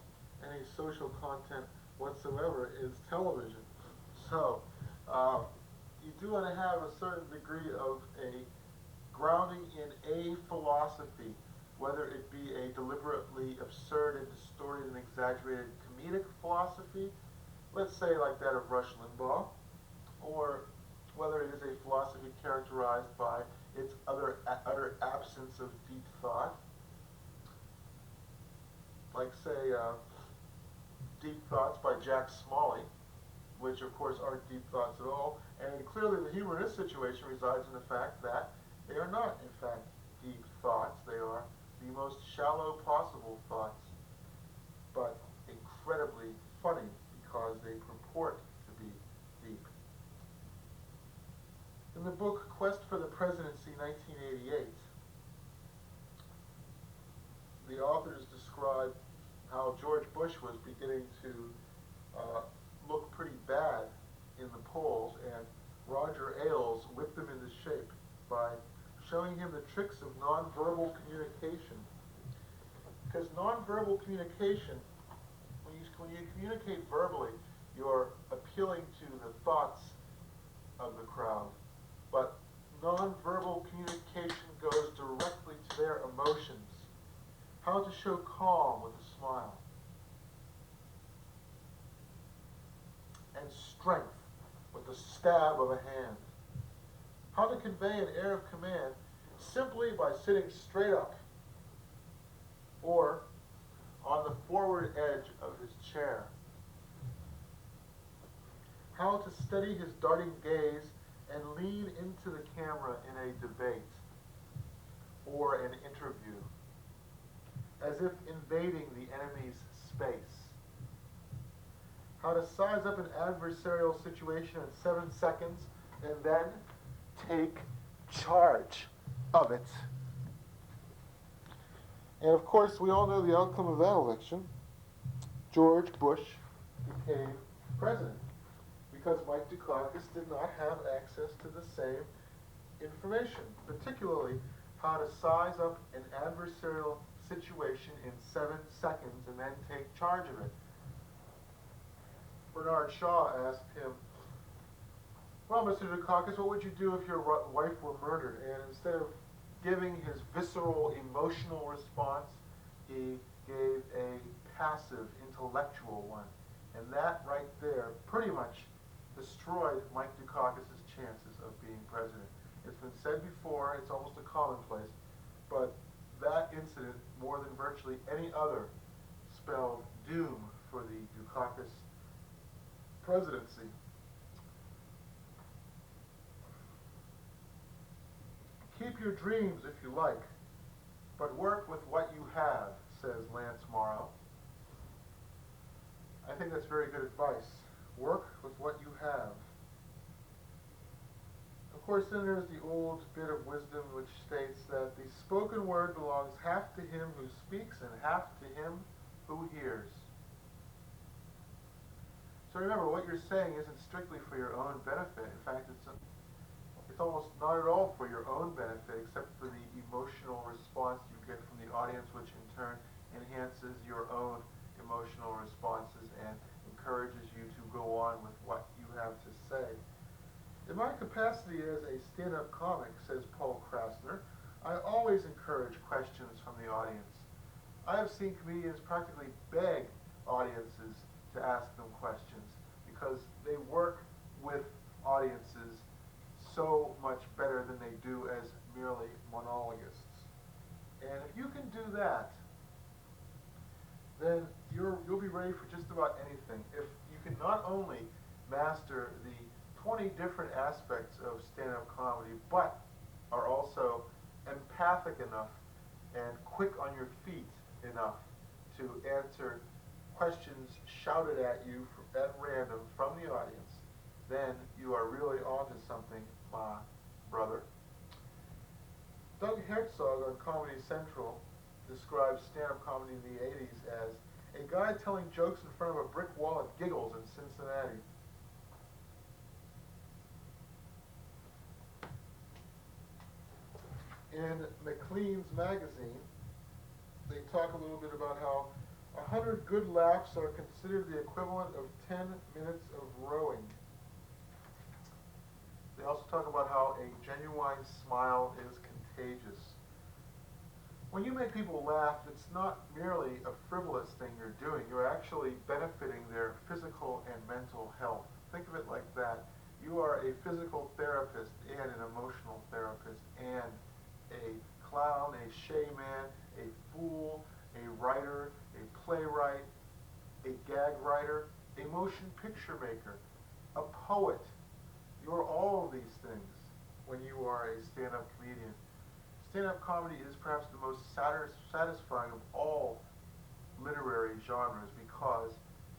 any social content whatsoever is television. So, you do want to have a certain degree of a grounding in a philosophy, whether it be a deliberately absurd and distorted and exaggerated comedic philosophy, let's say like that of Rush Limbaugh, or whether it is a philosophy characterized by its utter absence of deep thought, like say Deep Thoughts by Jack Smalley, which of course aren't deep thoughts at all. And clearly the humor in this situation resides in the fact that they are not, in fact, deep thoughts. They are the most shallow possible thoughts, but incredibly funny because they purport to be deep. In the book Quest for the Presidency, 1988, the authors describe how George Bush was beginning to look pretty bad in the polls, and Roger Ailes whipped him into shape by showing him the tricks of nonverbal communication. Because nonverbal communication, when you communicate verbally, you're appealing to the thoughts of the crowd. But nonverbal communication goes directly to their emotions. How to show calm with a smile. And strength with the stab of a hand. How to convey an air of command simply by sitting straight up or on the forward edge of his chair. How to steady his darting gaze and lean into the camera in a debate or an interview, as if invading the enemy's space. How to size up an adversarial situation in 7 seconds and then take charge of it. And of course, we all know the outcome of that election. George Bush became president because Mike Dukakis did not have access to the same information, particularly how to size up an adversarial situation in 7 seconds and then take charge of it. Bernard Shaw asked him, well, Mr. Dukakis, what would you do if your wife were murdered? And instead of giving his visceral, emotional response, he gave a passive, intellectual one. And that right there pretty much destroyed Mike Dukakis' chances of being president. It's been said before, it's almost a commonplace, but that incident, more than virtually any other, spelled doom for the Dukakis presidency. Keep your dreams if you like, but work with what you have, says Lance Morrow. I think that's very good advice. Work with what you have. Of course, then there's the old bit of wisdom which states that the spoken word belongs half to him who speaks and half to him who hears. So remember, what you're saying isn't strictly for your own benefit. In fact, it's almost not at all for your own benefit, except for the emotional response you get from the audience, which in turn enhances your own emotional responses and encourages you to go on with what you have to say. In my capacity as a stand-up comic, says Paul Krasner, I always encourage questions from the audience. I have seen comedians practically beg audiences to ask them questions because they work with audiences so much better than they do as merely monologists. And if you can do that, then you'll be ready for just about anything. If you can not only master the 20 different aspects of stand-up comedy, but are also empathic enough and quick on your feet enough to answer questions shouted at you at random from the audience, then you are really onto something, my brother. Doug Herzog on Comedy Central describes stand-up comedy in the 80s as a guy telling jokes in front of a brick wall at Giggles in Cincinnati. In Maclean's magazine, they talk a little bit about how 100 good laughs are considered the equivalent of 10 minutes of rowing. They also talk about how a genuine smile is contagious. When you make people laugh, it's not merely a frivolous thing you're doing. You're actually benefiting their physical and mental health. Think of it like that. You are a physical therapist and an emotional therapist and a clown, a showman, a fool, a writer, a playwright, a gag writer, a motion picture maker. a poet. You're all of these things when you are a stand-up comedian. Stand-up comedy is perhaps the most satisfying of all literary genres because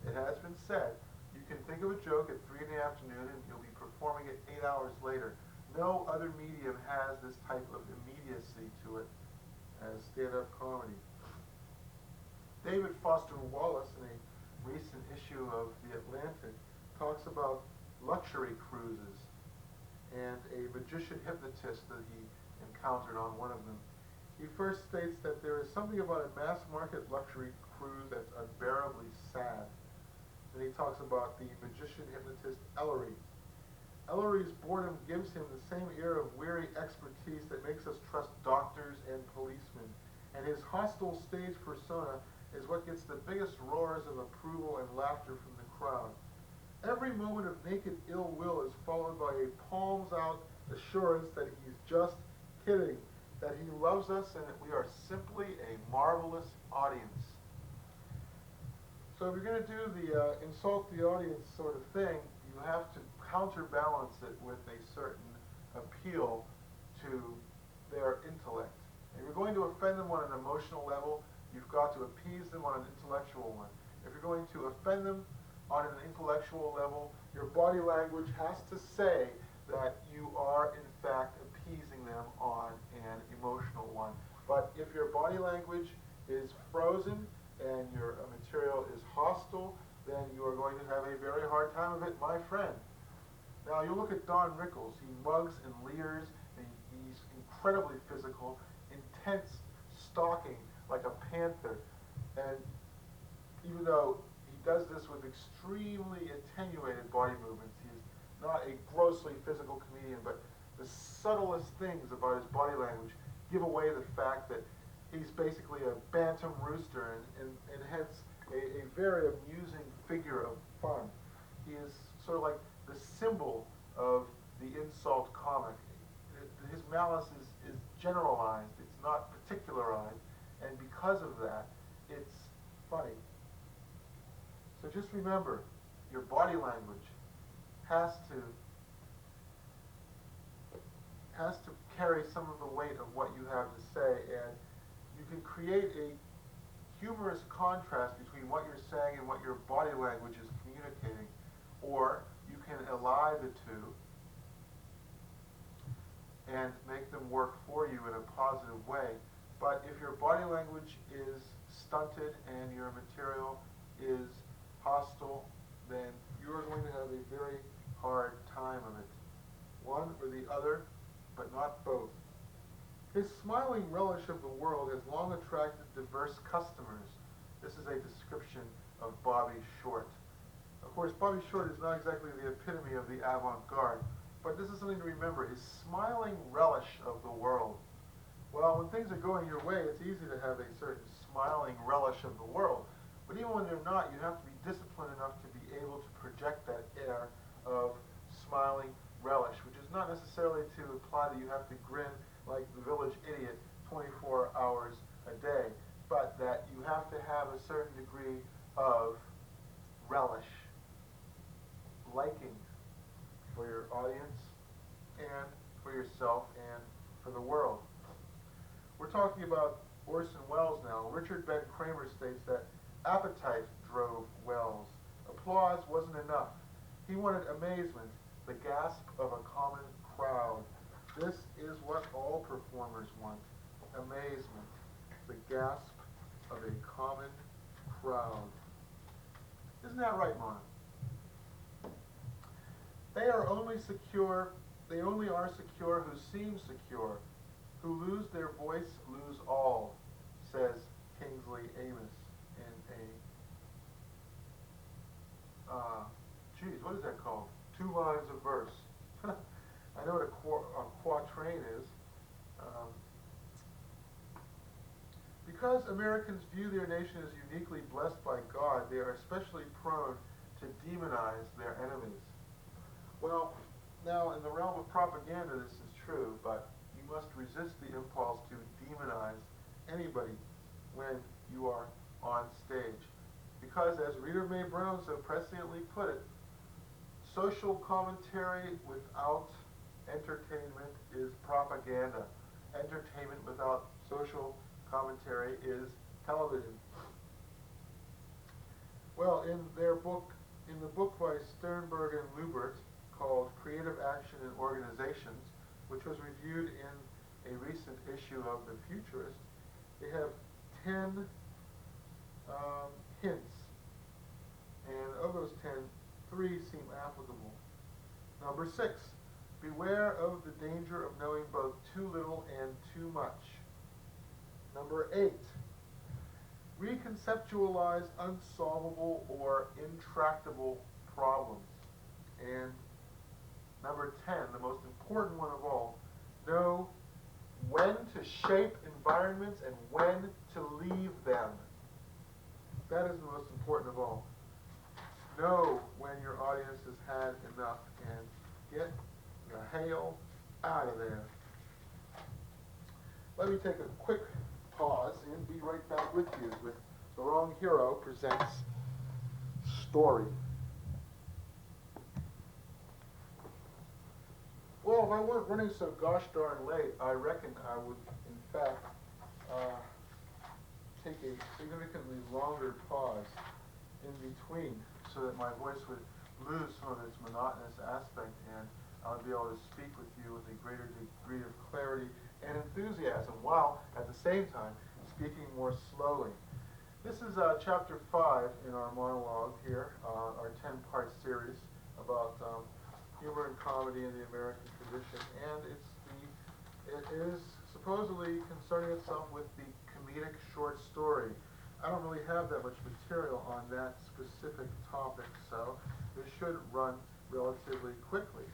it has been said you can think of a joke at 3 in the afternoon and you'll be performing it 8 hours later. No other medium has this type of immediacy to it as stand-up comedy. David Foster Wallace, in a recent issue of The Atlantic, talks about luxury cruises and a magician hypnotist that he encountered on one of them. He first states that there is something about a mass market luxury cruise that's unbearably sad. Then he talks about the magician hypnotist Ellery. Ellery's boredom gives him the same air of weary expertise that makes us trust doctors and policemen, and his hostile stage persona is what gets the biggest roars of approval and laughter from the crowd. Every moment of naked ill will is followed by a palms-out assurance that he's just kidding, that he loves us and that we are simply a marvelous audience. So if you're going to do the insult the audience sort of thing, you have to counterbalance it with a certain appeal to their intellect. If you're going to offend them on an emotional level, you've got to appease them on an intellectual one. If you're going to offend them on an intellectual level, your body language has to say that you are in fact appeasing them on an emotional one. But if your body language is frozen and your material is hostile, then you are going to have a very hard time of it, my friend. Now you look at Don Rickles. He mugs and leers, and he's incredibly physical, intense stalking like a panther. And even though he does this with extremely attenuated body movements, he is not a grossly physical comedian, but the subtlest things about his body language give away the fact that he's basically a bantam rooster and hence a very amusing figure of fun. He is sort of like the symbol of the insult comic. His malice is generalized, it's not particularized, and because of that, it's funny. So just remember, your body language has to carry some of the weight of what you have to say, and you can create a humorous contrast between what you're saying and what your body language is communicating, or you can ally the two and make them work for you in a positive way. But if your body language is stunted and your material is hostile, then you're going to have a very hard time of it. One or the other, but not both. His smiling relish of the world has long attracted diverse customers. This is a description of Bobby Short. Of course, Bobby Short is not exactly the epitome of the avant-garde, but this is something to remember, his smiling relish of the world. Well, when things are going your way, it's easy to have a certain smiling relish of the world. But even when they're not, you have to be disciplined enough to be able to project that air of smiling relish, which is not necessarily to imply that you have to grin like the village idiot 24 hours a day, but that you have to have a certain degree of relish, liking for your audience and for yourself and for the world. We're talking about Orson Welles now. Richard Ben Kramer states that appetite drove Welles. Applause wasn't enough. He wanted amazement, the gasp of a common crowd. This is what all performers want. Amazement, the gasp of a common crowd. Isn't that right, Mona? They only are secure who seem secure. Who lose their voice lose all, says Kingsley Amis in what is that called? 2 lines of verse. I know what a quatrain is. Because Americans view their nation as uniquely blessed by God, they are especially prone to demonize their enemies. Well, now in the realm of propaganda this is true, but you must resist the impulse to demonize anybody when you are on stage. Because as Rita Mae Brown so presciently put it, social commentary without entertainment is propaganda. Entertainment without social commentary is television. Well, in the book by Sternberg and Lubert called Creative Action in Organizations, which was reviewed in a recent issue of The Futurist, they have 10 hints, and of those 10, 3 seem applicable. Number 6, beware of the danger of knowing both too little and too much. Number 8, reconceptualize unsolvable or intractable problems. And number 10, the most important one of all, know when to shape environments and when to leave them. That is the most important of all. Know when your audience has had enough and get the hell out of there. Let me take a quick pause and be right back with you with The Wrong Hero Presents Story. Well, if I weren't running so gosh darn late, I reckon I would, in fact, take a significantly longer pause in between so that my voice would lose some of its monotonous aspect and I would be able to speak with you with a greater degree of clarity and enthusiasm while, at the same time, speaking more slowly. This is Chapter 5 in our monologue here, our 10-part series about humor and comedy in the American tradition, and it is supposedly concerning itself with the comedic short story. I don't really have that much material on that specific topic, so this should run relatively quickly.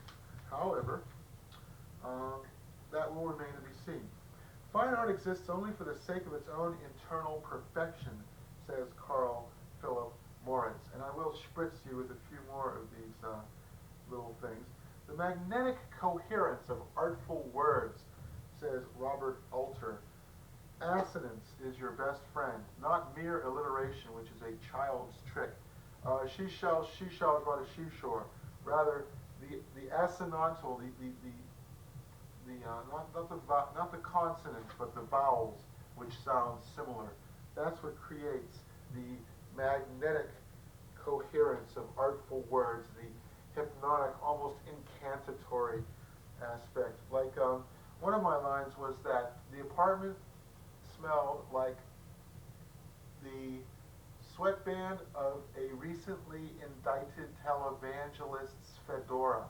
However, that will remain to be seen. Fine art exists only for the sake of its own internal perfection, says Carl Philip Moritz, and I will spritz you with a few more of these little things. The magnetic coherence of artful words, says Robert Alter. Assonance is your best friend, not mere alliteration, which is a child's trick. She shall is but a she-shore. Rather, the assonantal, not the consonants, but the vowels, which sound similar. That's what creates the magnetic coherence of artful words, the hypnotic, almost incantatory aspect. Like one of my lines was that the apartment smelled like the sweatband of a recently indicted televangelist's fedora.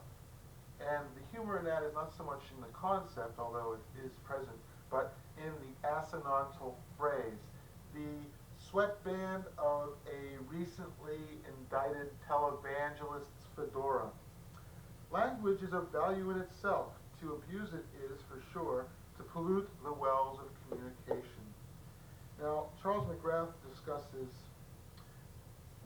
And the humor in that is not so much in the concept, although it is present, but in the assonantal phrase. The sweatband of a recently indicted televangelist's fedora. Language is of value in itself. To abuse it is, for sure, to pollute the wells of communication. Now, Charles McGrath discusses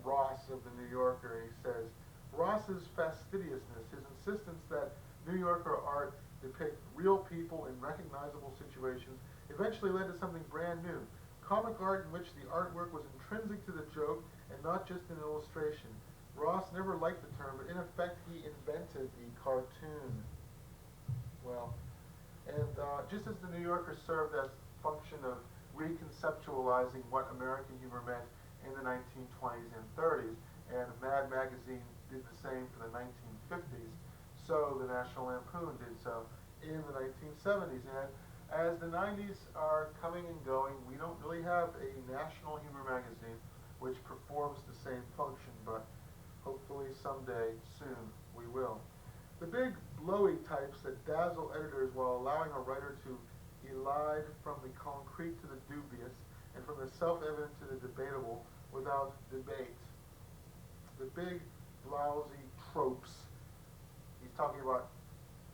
Ross of the New Yorker, and he says, Ross's fastidiousness, his insistence that New Yorker art depict real people in recognizable situations, eventually led to something brand new. Comic art in which the artwork was intrinsic to the joke and not just an illustration. Ross never liked the term, but in effect he invented the cartoon. Well, and just as the New Yorker served that function of reconceptualizing what American humor meant in the 1920s and 30s, and Mad Magazine did the same for the 1950s, so the National Lampoon did so in the 1970s. And as the 90s are coming and going, we don't really have a national humor magazine which performs the same function, but hopefully someday soon we will. The big blowy types that dazzle editors while allowing a writer to elide from the concrete to the dubious and from the self-evident to the debatable without debate. The big lousy tropes. He's talking about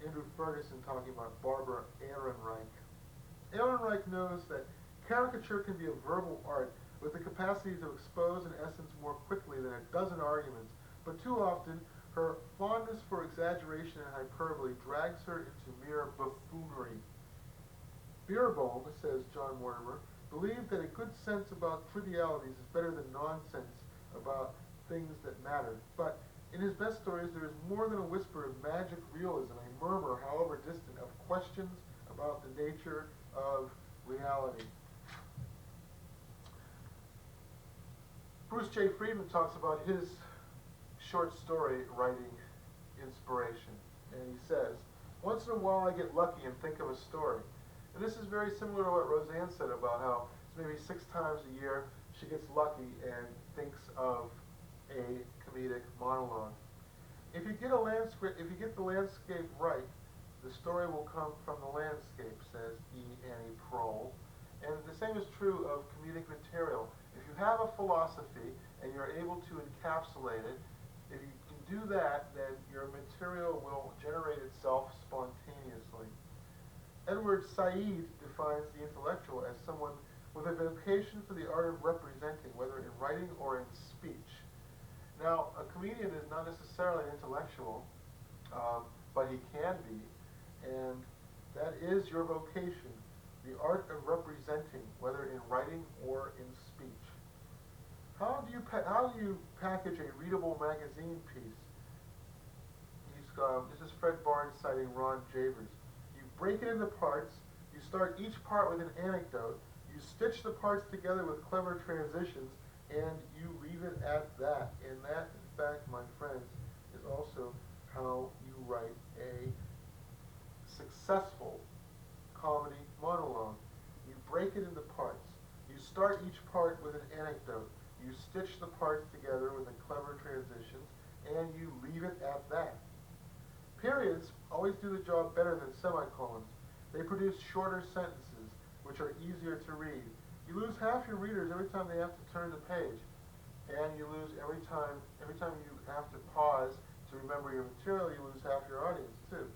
Andrew Ferguson talking about Barbara Ehrenreich. Ehrenreich knows that caricature can be a verbal art with the capacity to expose an essence more quickly than a dozen arguments, but too often her fondness for exaggeration and hyperbole drags her into mere buffoonery. Beerbohm, says John Mortimer, believed that a good sense about trivialities is better than nonsense about things that matter. But In his best stories, there is more than a whisper of magic realism, a murmur, however distant, of questions about the nature of reality. Bruce J. Friedman talks about his short story writing inspiration, and he says, once in a while I get lucky and think of a story. And this is very similar to what Roseanne said about how maybe 6 times a year she gets lucky and thinks of a comedic monologue. If you get the landscape right, the story will come from the landscape, says E. Annie Prohl. And the same is true of comedic material. If you have a philosophy and you're able to encapsulate it, if you can do that, then your material will generate itself spontaneously. Edward Said defines the intellectual as someone with a vocation for the art of representing, whether in writing or in speech. Now, a comedian is not necessarily an intellectual, but he can be, and that is your vocation, the art of representing, whether in writing or in speech. How do you package a readable magazine piece? This is Fred Barnes citing Ron Javers. You break it into parts. You start each part with an anecdote. You stitch the parts together with clever transitions, and you leave it at that. And that, in fact, my friends, is also how you write a successful comedy monologue. You break it into parts. You start each part with an anecdote. You stitch the parts together with a clever transitions, and you leave it at that. Periods always do the job better than semicolons. They produce shorter sentences, which are easier to read. You lose half your readers every time they have to turn the page, and you lose every time you have to pause to remember your material, you lose half your audience too.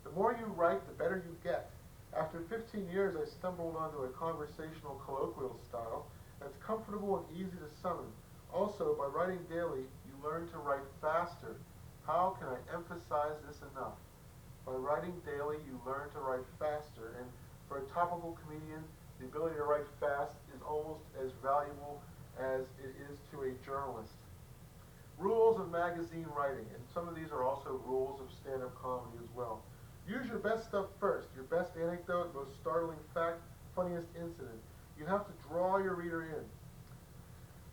The more you write, the better you get. After 15 years, I stumbled onto a conversational colloquial style that's comfortable and easy to summon. Also, by writing daily, you learn to write faster. How can I emphasize this enough? By writing daily, you learn to write faster, and for a topical comedian, the ability to write fast is almost as valuable as it is to a journalist. Rules of magazine writing, and some of these are also rules of stand-up comedy as well. Use your best stuff first, your best anecdote, most startling fact, funniest incident. You have to draw your reader in.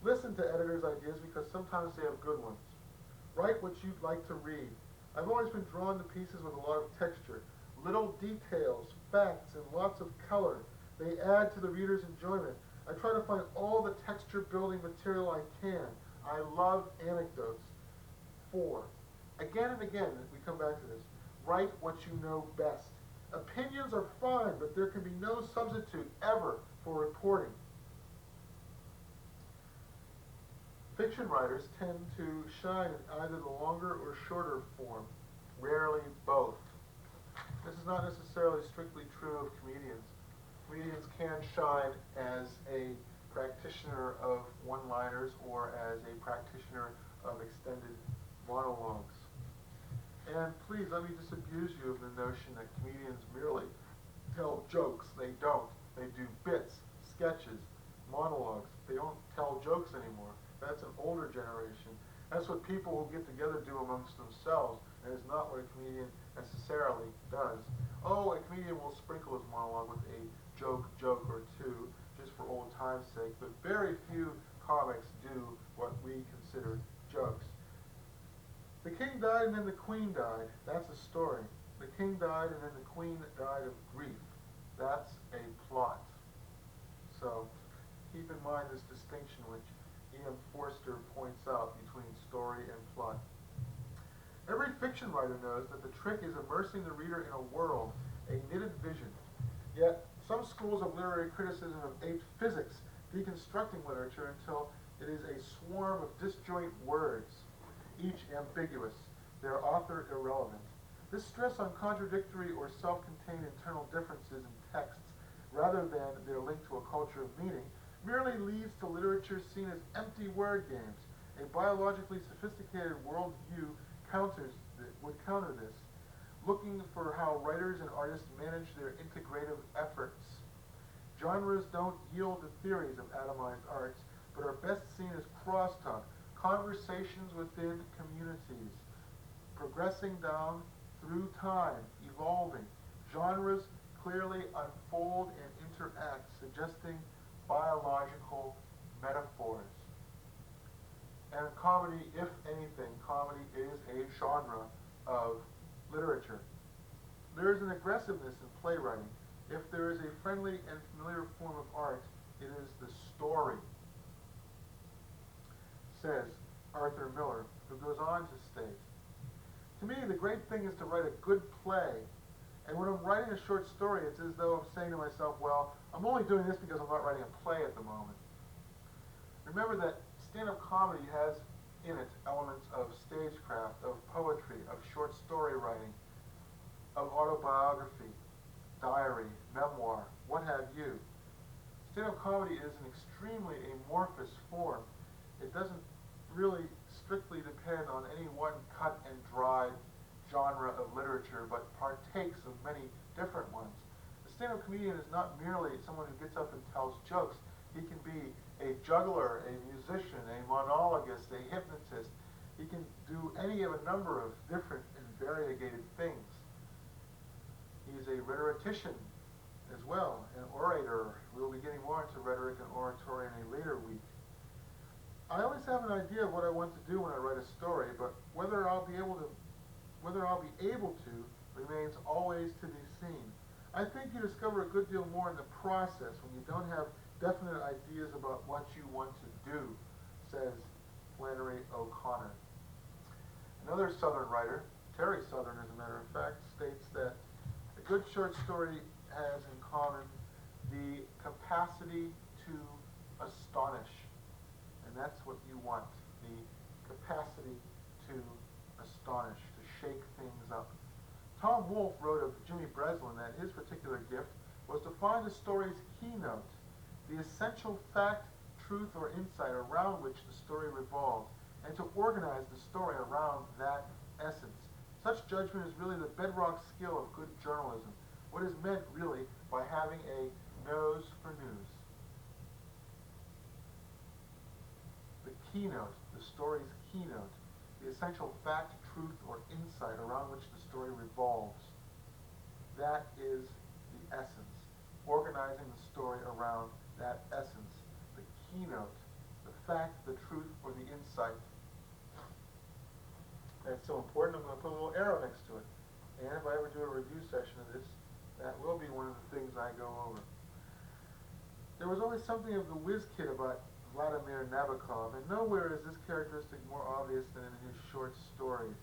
Listen to editors' ideas because sometimes they have good ones. Write what you'd like to read. I've always been drawn to pieces with a lot of texture. Little details, facts, and lots of color. They add to the reader's enjoyment. I try to find all the texture-building material I can. I love anecdotes. 4. Again and again, we come back to this. Write what you know best. Opinions are fine, but there can be no substitute ever for reporting. Fiction writers tend to shine in either the longer or shorter form, rarely both. This is not necessarily strictly true of comedians. Comedians can shine as a practitioner of one-liners or as a practitioner of extended monologues. And please let me disabuse you of the notion that comedians merely tell jokes. They don't. They do bits, sketches, monologues. They don't tell jokes anymore. That's an older generation. That's what people who get together do amongst themselves, and it's not what a comedian necessarily does. Oh, a comedian will sprinkle his monologue with a joke or two, just for old time's sake, but very few comics do what we consider jokes. The king died and then the queen died. That's a story. The king died and then the queen died of grief. That's a plot. So keep in mind this distinction which E.M. Forster points out between story and plot. Every fiction writer knows that the trick is immersing the reader in a world, a knitted vision. Yet some schools of literary criticism have aped physics, deconstructing literature until it is a swarm of disjoint words, each ambiguous, their author irrelevant. This stress on contradictory or self-contained internal differences in texts, rather than their link to a culture of meaning, merely leads to literature seen as empty word games. A biologically sophisticated worldview would counter this, looking for how writers and artists manage their integrative efforts. Genres don't yield to theories of atomized arts, but are best seen as crosstalk, conversations within communities, progressing down through time, evolving. Genres clearly unfold and interact, suggesting biological metaphors. And comedy, if anything, comedy is a genre of literature. There is an aggressiveness in playwriting. If there is a friendly and familiar form of art, it is the story, says Arthur Miller, who goes on to state, to me, the great thing is to write a good play. And when I'm writing a short story, it's as though I'm saying to myself, well, I'm only doing this because I'm not writing a play at the moment. Remember that stand-up comedy has in it elements of stagecraft, of poetry, of short story writing, of autobiography, diary, memoir, what have you. Stand-up comedy is an extremely amorphous form. It doesn't really strictly depend on any one cut and dried genre of literature, but partakes of many different ones. The stand-up comedian is not merely someone who gets up and tells jokes. He can be a juggler, a musician, a monologist, a hypnotist. He can do any of a number of different and variegated things. He's a rhetorician as well, an orator. We'll be getting more into rhetoric and oratory in a later week. I always have an idea of what I want to do when I write a story, but whether I'll be able to remains always to be seen. I think you discover a good deal more in the process when you don't have definite ideas about what you want to do, says Flannery O'Connor. Another Southern writer, Terry Southern as a matter of fact, states that a good short story has in common the capacity to astonish. And that's what you want, the capacity to astonish, to shake things up. Tom Wolfe wrote of Jimmy Breslin that his particular gift was to find the story's keynote, the essential fact, truth, or insight around which the story revolves, and to organize the story around that essence. Such judgment is really the bedrock skill of good journalism, what is meant really by having a nose for news. The keynote, the story's keynote, the essential fact, truth, or insight around which the story revolves. That is the essence. Organizing the story around that essence, the keynote, the fact, the truth, or the insight. That's so important, I'm going to put a little arrow next to it. And if I ever do a review session of this, that will be one of the things I go over. There was always something of the whiz kid about Vladimir Nabokov, and nowhere is this characteristic more obvious than in his short stories.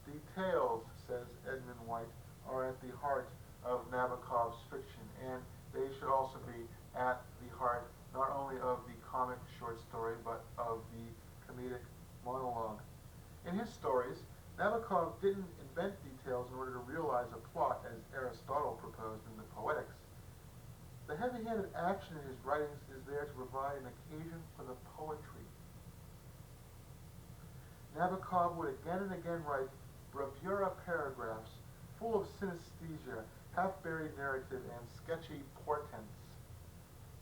Details, says Edmund White, are at the heart of Nabokov's fiction, and they should also be at the heart not only of the comic short story, but of the comedic monologue. In his stories, Nabokov didn't invent details in order to realize a plot as Aristotle proposed in the Poetics. The heavy-handed action in his writings is there to provide an occasion for the poetry. Nabokov would again and again write bravura paragraphs full of synesthesia, half-buried narrative, and sketchy portents.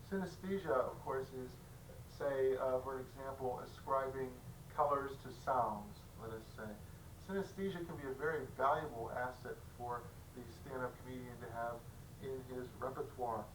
Synesthesia, of course, is, say, for example, ascribing colors to sounds, let us say. Synesthesia can be a very valuable asset for the stand-up comedian to have in his repertoire.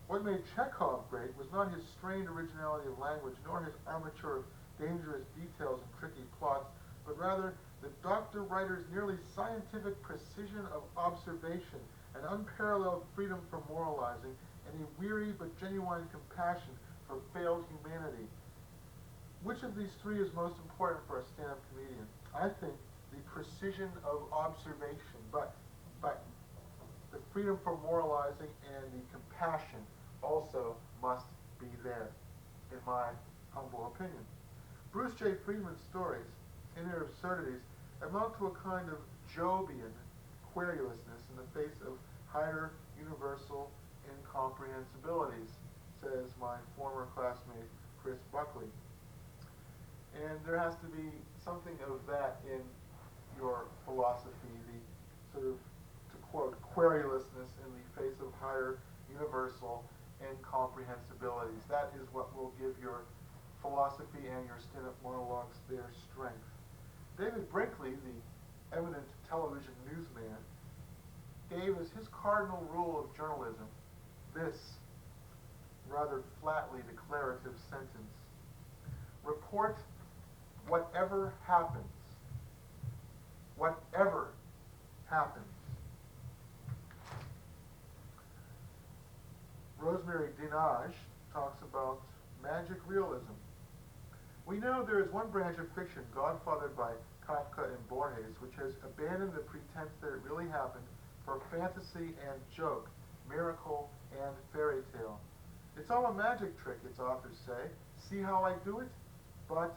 What made Chekhov great was not his strained originality of language, nor his armature of dangerous details and tricky plots, but rather the doctor writer's nearly scientific precision of observation, an unparalleled freedom from moralizing, and a weary but genuine compassion for failed humanity. Which of these three is most important for a stand-up comedian? I think the precision of observation, but the freedom from moralizing and the compassion also must be there, in my humble opinion. Bruce J. Friedman's stories, in their absurdities, amount to a kind of Jobian querulousness in the face of higher universal incomprehensibilities, says my former classmate Chris Buckley. And there has to be something of that in your philosophy, the sort of, to quote, querulousness in the face of higher universal incomprehensibilities. That is what will give your philosophy and your stand-up monologues their strength. David Brinkley, the eminent television newsman, gave as his cardinal rule of journalism this rather flatly declarative sentence: report whatever happens. Whatever happens. Rosemary Dinaj talks about magic realism. We know there is one branch of fiction godfathered by Kafka and Borges which has abandoned the pretense that it really happened for fantasy and joke, miracle and fairy tale. It's all a magic trick, its authors say. See how I do it? But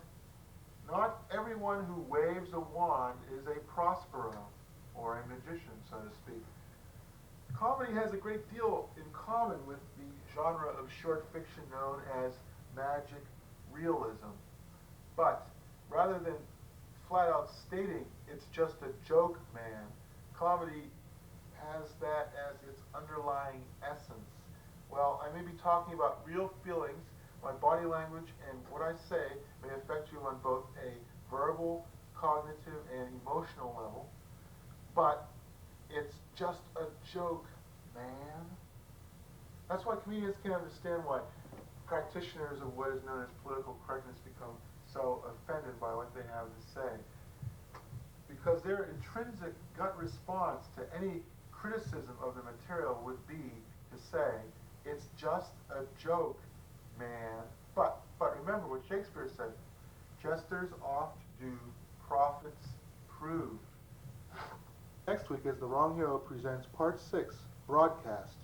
not everyone who waves a wand is a Prospero, or a magician, so to speak. Comedy has a great deal in common with the genre of short fiction known as magic realism. But rather than flat out stating it's just a joke, man, comedy has that as its underlying essence. Well, I may be talking about real feelings. My body language and what I say may affect you on both a verbal, cognitive, and emotional level, but it's just a joke, man. That's why comedians can't understand why practitioners of what is known as political correctness become so offended by what they have to say. Because their intrinsic gut response to any criticism of the material would be to say, it's just a joke, man. But remember what Shakespeare said, jesters oft do prophets prove. Next week, as The Wrong Hero presents Part 6, Broadcast.